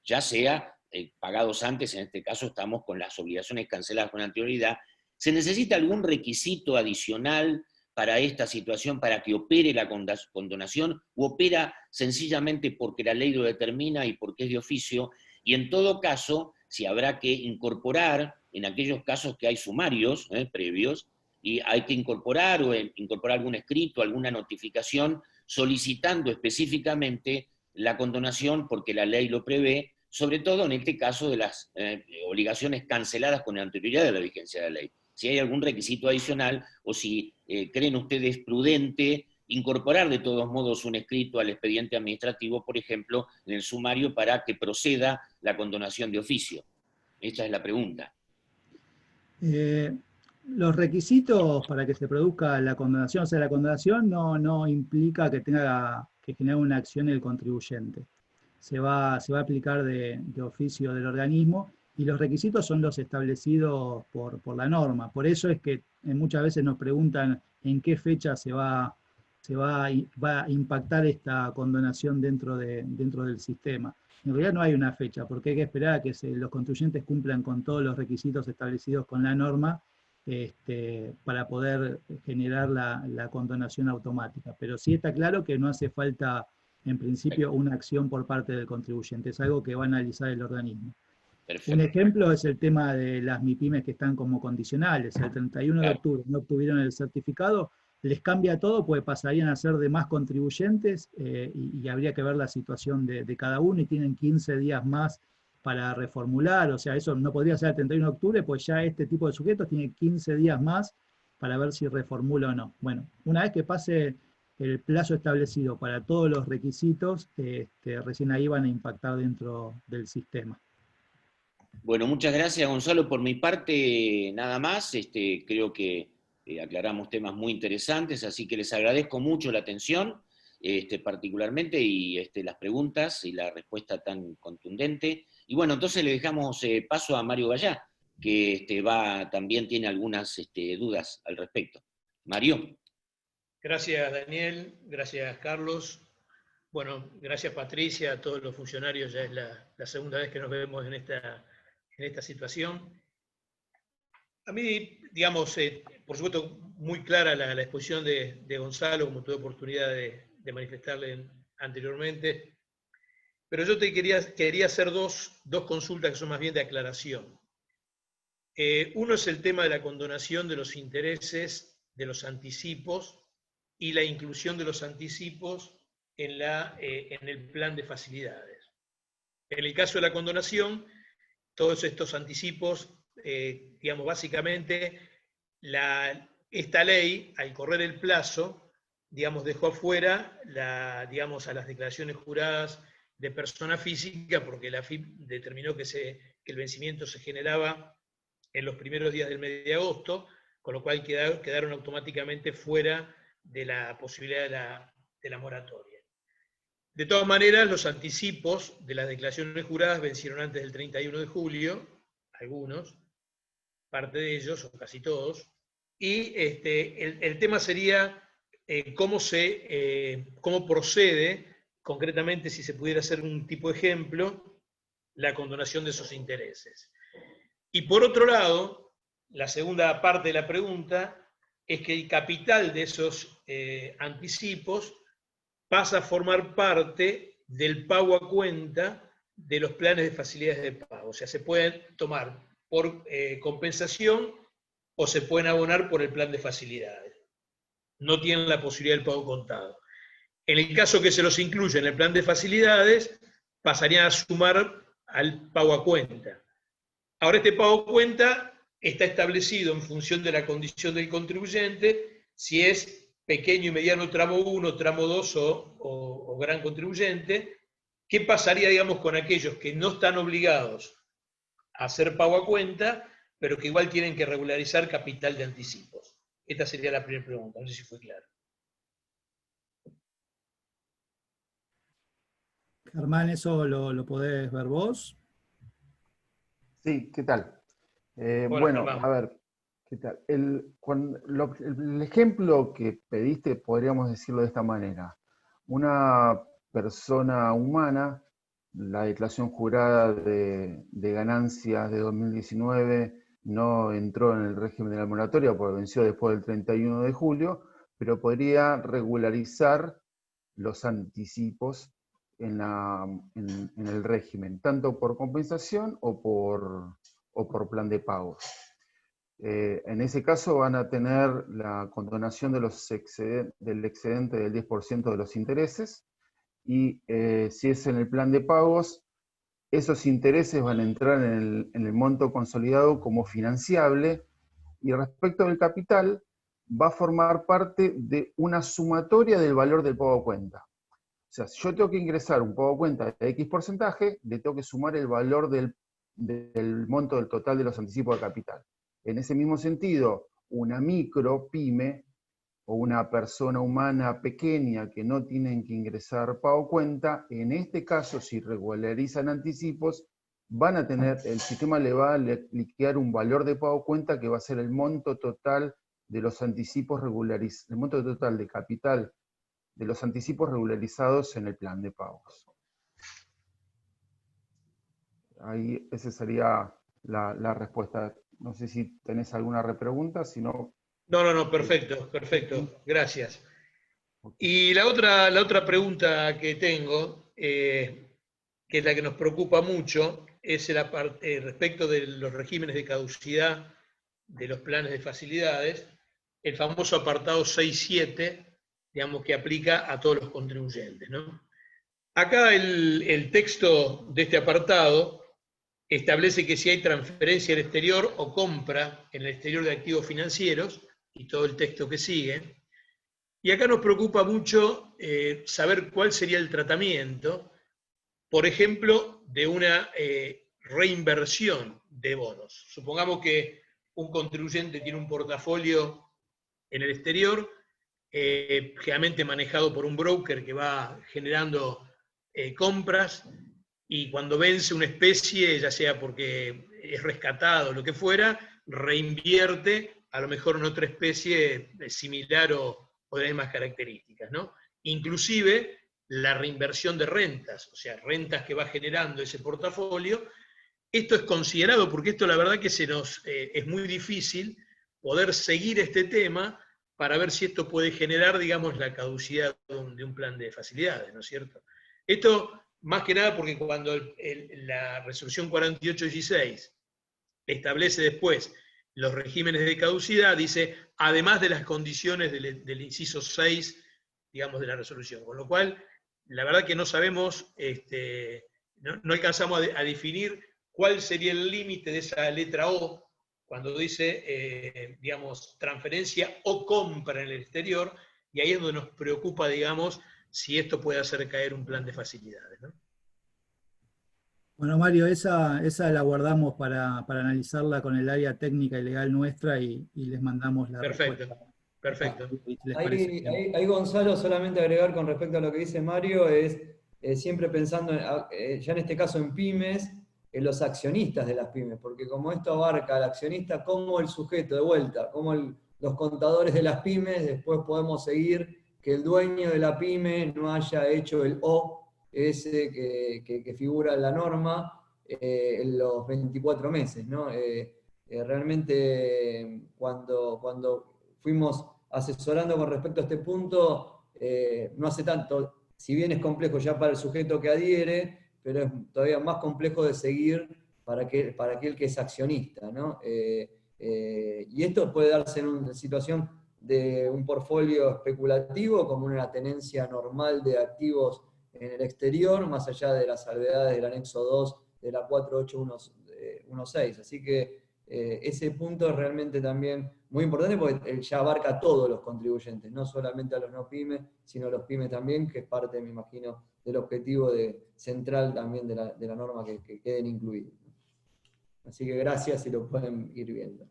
ya sea pagados antes, en este caso estamos con las obligaciones canceladas con anterioridad. ¿Se necesita algún requisito adicional para esta situación, para que opere la condonación, o opera sencillamente porque la ley lo determina y porque es de oficio? Y en todo caso, si habrá que incorporar, en aquellos casos que hay sumarios previos, y hay que incorporar algún escrito, alguna notificación, solicitando específicamente la condonación porque la ley lo prevé, sobre todo en este caso de las obligaciones canceladas con anterioridad de la vigencia de la ley. Si hay algún requisito adicional o si creen ustedes prudente incorporar de todos modos un escrito al expediente administrativo, por ejemplo, en el sumario para que proceda la condonación de oficio. Esta es la pregunta. Los requisitos para que se produzca la condonación, o sea, la condonación no implica que tenga que generar una acción el contribuyente. Se va a aplicar de oficio del organismo y los requisitos son los establecidos por la norma. Por eso es que muchas veces nos preguntan en qué fecha se va a impactar esta condonación dentro del sistema. En realidad no hay una fecha, porque hay que esperar a que los contribuyentes cumplan con todos los requisitos establecidos con la norma para poder generar la condonación automática. Pero sí está claro que no hace falta, en principio, una acción por parte del contribuyente. Es algo que va a analizar el organismo. Perfecto. Un ejemplo es el tema de las MIPYMES que están como condicionales. El 31 de octubre no obtuvieron el certificado, les cambia todo, pues pasarían a ser de más contribuyentes y habría que ver la situación de cada uno y tienen 15 días más para reformular. O sea, eso no podría ser el 31 de octubre, pues ya este tipo de sujetos tiene 15 días más para ver si reformula o no. Bueno, una vez que pase el plazo establecido para todos los requisitos, recién ahí van a impactar dentro del sistema. Bueno, muchas gracias, Gonzalo. Por mi parte, nada más. Creo que aclaramos temas muy interesantes, así que les agradezco mucho la atención, particularmente, y las preguntas y la respuesta tan contundente. Y bueno, entonces le dejamos paso a Mario Gallá, que también tiene algunas dudas al respecto. Mario. Gracias, Daniel. Gracias, Carlos. Bueno, gracias, Patricia, a todos los funcionarios. Ya es la segunda vez que nos vemos en esta situación. A mí, digamos, por supuesto, muy clara la exposición de Gonzalo, como tuve oportunidad de manifestarle anteriormente, pero yo quería hacer dos consultas que son más bien de aclaración. Uno es el tema de la condonación de los intereses de los anticipos y la inclusión de los anticipos en el plan de facilidades. En el caso de la condonación, todos estos anticipos, digamos, básicamente, esta ley, al correr el plazo, digamos, dejó afuera, digamos, a las declaraciones juradas de persona física, porque la AFIP determinó que el vencimiento se generaba en los primeros días del mes de agosto, con lo cual quedaron automáticamente fuera de la posibilidad de la moratoria. De todas maneras, los anticipos de las declaraciones juradas vencieron antes del 31 de julio, algunos, parte de ellos, o casi todos, y el tema sería cómo procede, concretamente, si se pudiera hacer un tipo de ejemplo, la condonación de esos intereses. Y por otro lado, la segunda parte de la pregunta es que el capital de esos anticipos pasa a formar parte del pago a cuenta de los planes de facilidades de pago. O sea, se pueden tomar por compensación o se pueden abonar por el plan de facilidades. No tienen la posibilidad del pago contado. En el caso que se los incluya en el plan de facilidades, pasarían a sumar al pago a cuenta. Ahora, este pago a cuenta está establecido en función de la condición del contribuyente, si es pequeño y mediano tramo 1, tramo 2 o gran contribuyente. ¿Qué pasaría, digamos, con aquellos que no están obligados a hacer pago a cuenta, pero que igual tienen que regularizar capital de anticipos? Esta sería la primera pregunta, no sé si fue claro. Germán, ¿eso lo podés ver vos? Sí, ¿qué tal? Hola, Bueno, Germán. a ver, ¿qué tal? El ejemplo que pediste, podríamos decirlo de esta manera. Una persona humana, la declaración jurada de ganancias de 2019 no entró en el régimen de la moratoria porque venció después del 31 de julio, pero podría regularizar los anticipos en el régimen, tanto por compensación o por plan de pagos. En ese caso van a tener la condonación de del excedente del 10% de los intereses, y si es en el plan de pagos, esos intereses van a entrar en el monto consolidado como financiable, y respecto del capital, va a formar parte de una sumatoria del valor del pago a cuenta. O sea, si yo tengo que ingresar un pago a cuenta de X porcentaje, le tengo que sumar el valor del monto del total de los anticipos de capital. En ese mismo sentido, una micro, pyme, o una persona humana pequeña que no tienen que ingresar pago cuenta, en este caso, si regularizan anticipos, van a tener, el sistema le va a liquidar un valor de pago cuenta que va a ser el monto total de los anticipos regularizados, el monto total de capital de los anticipos regularizados en el plan de pagos. Ahí esa sería la respuesta. No sé si tenés alguna repregunta, si no... No, perfecto, perfecto, gracias. Y la otra pregunta que tengo, que es la que nos preocupa mucho, es respecto de los regímenes de caducidad de los planes de facilidades, el famoso apartado 6.7, digamos, que aplica a todos los contribuyentes, ¿no? Acá el texto de este apartado establece que si hay transferencia al exterior o compra en el exterior de activos financieros, y todo el texto que sigue. Y acá nos preocupa mucho saber cuál sería el tratamiento, por ejemplo, de una reinversión de bonos. Supongamos que un contribuyente tiene un portafolio en el exterior, generalmente manejado por un broker que va generando compras, y cuando vence una especie, ya sea porque es rescatado o lo que fuera, reinvierte a lo mejor en otra especie similar o de las mismas características, ¿no? Inclusive la reinversión de rentas, o sea, rentas que va generando ese portafolio. Esto es considerado, porque esto la verdad que es muy difícil poder seguir este tema para ver si esto puede generar, digamos, la caducidad de un plan de facilidades, ¿no es cierto? Esto, más que nada, porque cuando la resolución 4816 establece después los regímenes de caducidad, dice, además de las condiciones del inciso 6, digamos, de la resolución. Con lo cual, la verdad que no sabemos, no alcanzamos a definir cuál sería el límite de esa letra O, cuando dice, digamos, transferencia o compra en el exterior, y ahí es donde nos preocupa, digamos, si esto puede hacer caer un plan de facilidades, ¿no? Bueno, Mario, esa la guardamos para analizarla con el área técnica y legal nuestra y les mandamos la respuesta. Perfecto. ¿Les parece bien? Ahí, Gonzalo, solamente agregar con respecto a lo que dice Mario, es siempre pensando, ya en este caso en pymes, en los accionistas de las pymes, porque como esto abarca al accionista como el sujeto de vuelta, como los contadores de las pymes, después podemos seguir que el dueño de la pyme no haya hecho el O, ese que figura en la norma, en los 24 meses, ¿no? Realmente cuando fuimos asesorando con respecto a este punto, no hace tanto, si bien es complejo ya para el sujeto que adhiere, pero es todavía más complejo de seguir para aquel que es accionista, ¿no? Y esto puede darse en una situación de un portfolio especulativo, como una tenencia normal de activos en el exterior, más allá de las salvedades del anexo 2 de la 4816. Así que ese punto es realmente también muy importante porque ya abarca a todos los contribuyentes, no solamente a los no pymes, sino a los pymes también, que es parte, me imagino, del objetivo central también de la norma que queden incluidos. Así que gracias y lo pueden ir viendo.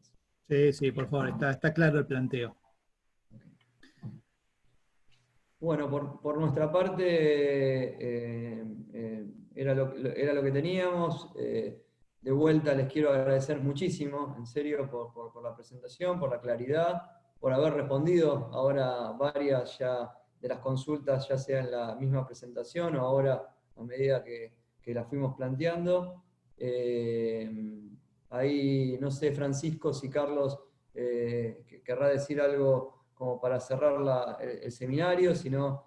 Sí, por favor, está claro el planteo. Bueno, por nuestra parte era lo que teníamos. De vuelta les quiero agradecer muchísimo, en serio, por la presentación, por la claridad, por haber respondido ahora varias ya de las consultas, ya sea en la misma presentación o ahora a medida que las fuimos planteando. Ahí, no sé, Francisco, si Carlos querrá decir algo como para cerrar el seminario, sino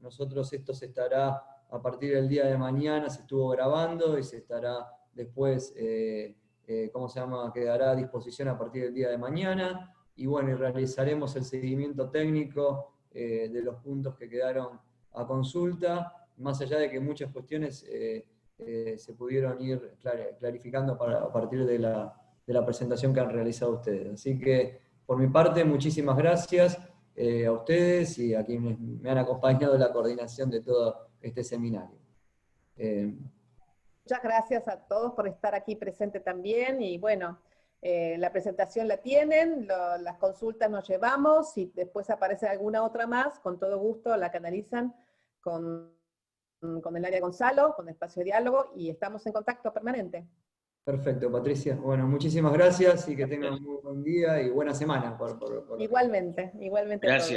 nosotros esto se estará a partir del día de mañana, se estuvo grabando y se estará después, quedará a disposición a partir del día de mañana, y bueno, y realizaremos el seguimiento técnico de los puntos que quedaron a consulta, más allá de que muchas cuestiones se pudieron ir clarificando a partir de la presentación que han realizado ustedes. Así que, por mi parte, muchísimas gracias a ustedes y a quienes me han acompañado en la coordinación de todo este seminario. Muchas gracias a todos por estar aquí presente también, y bueno, la presentación la tienen, las consultas nos llevamos, y después aparece alguna otra más, con todo gusto la canalizan con el área Gonzalo, con Espacio de Diálogo, y estamos en contacto permanente. Perfecto, Patricia. Bueno, muchísimas gracias y que tengan un muy buen día y buena semana. Igualmente.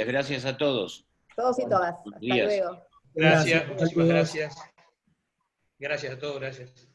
Gracias a todos. Todos y todas. Hasta luego. Gracias, muchísimas gracias. Gracias a todos, gracias.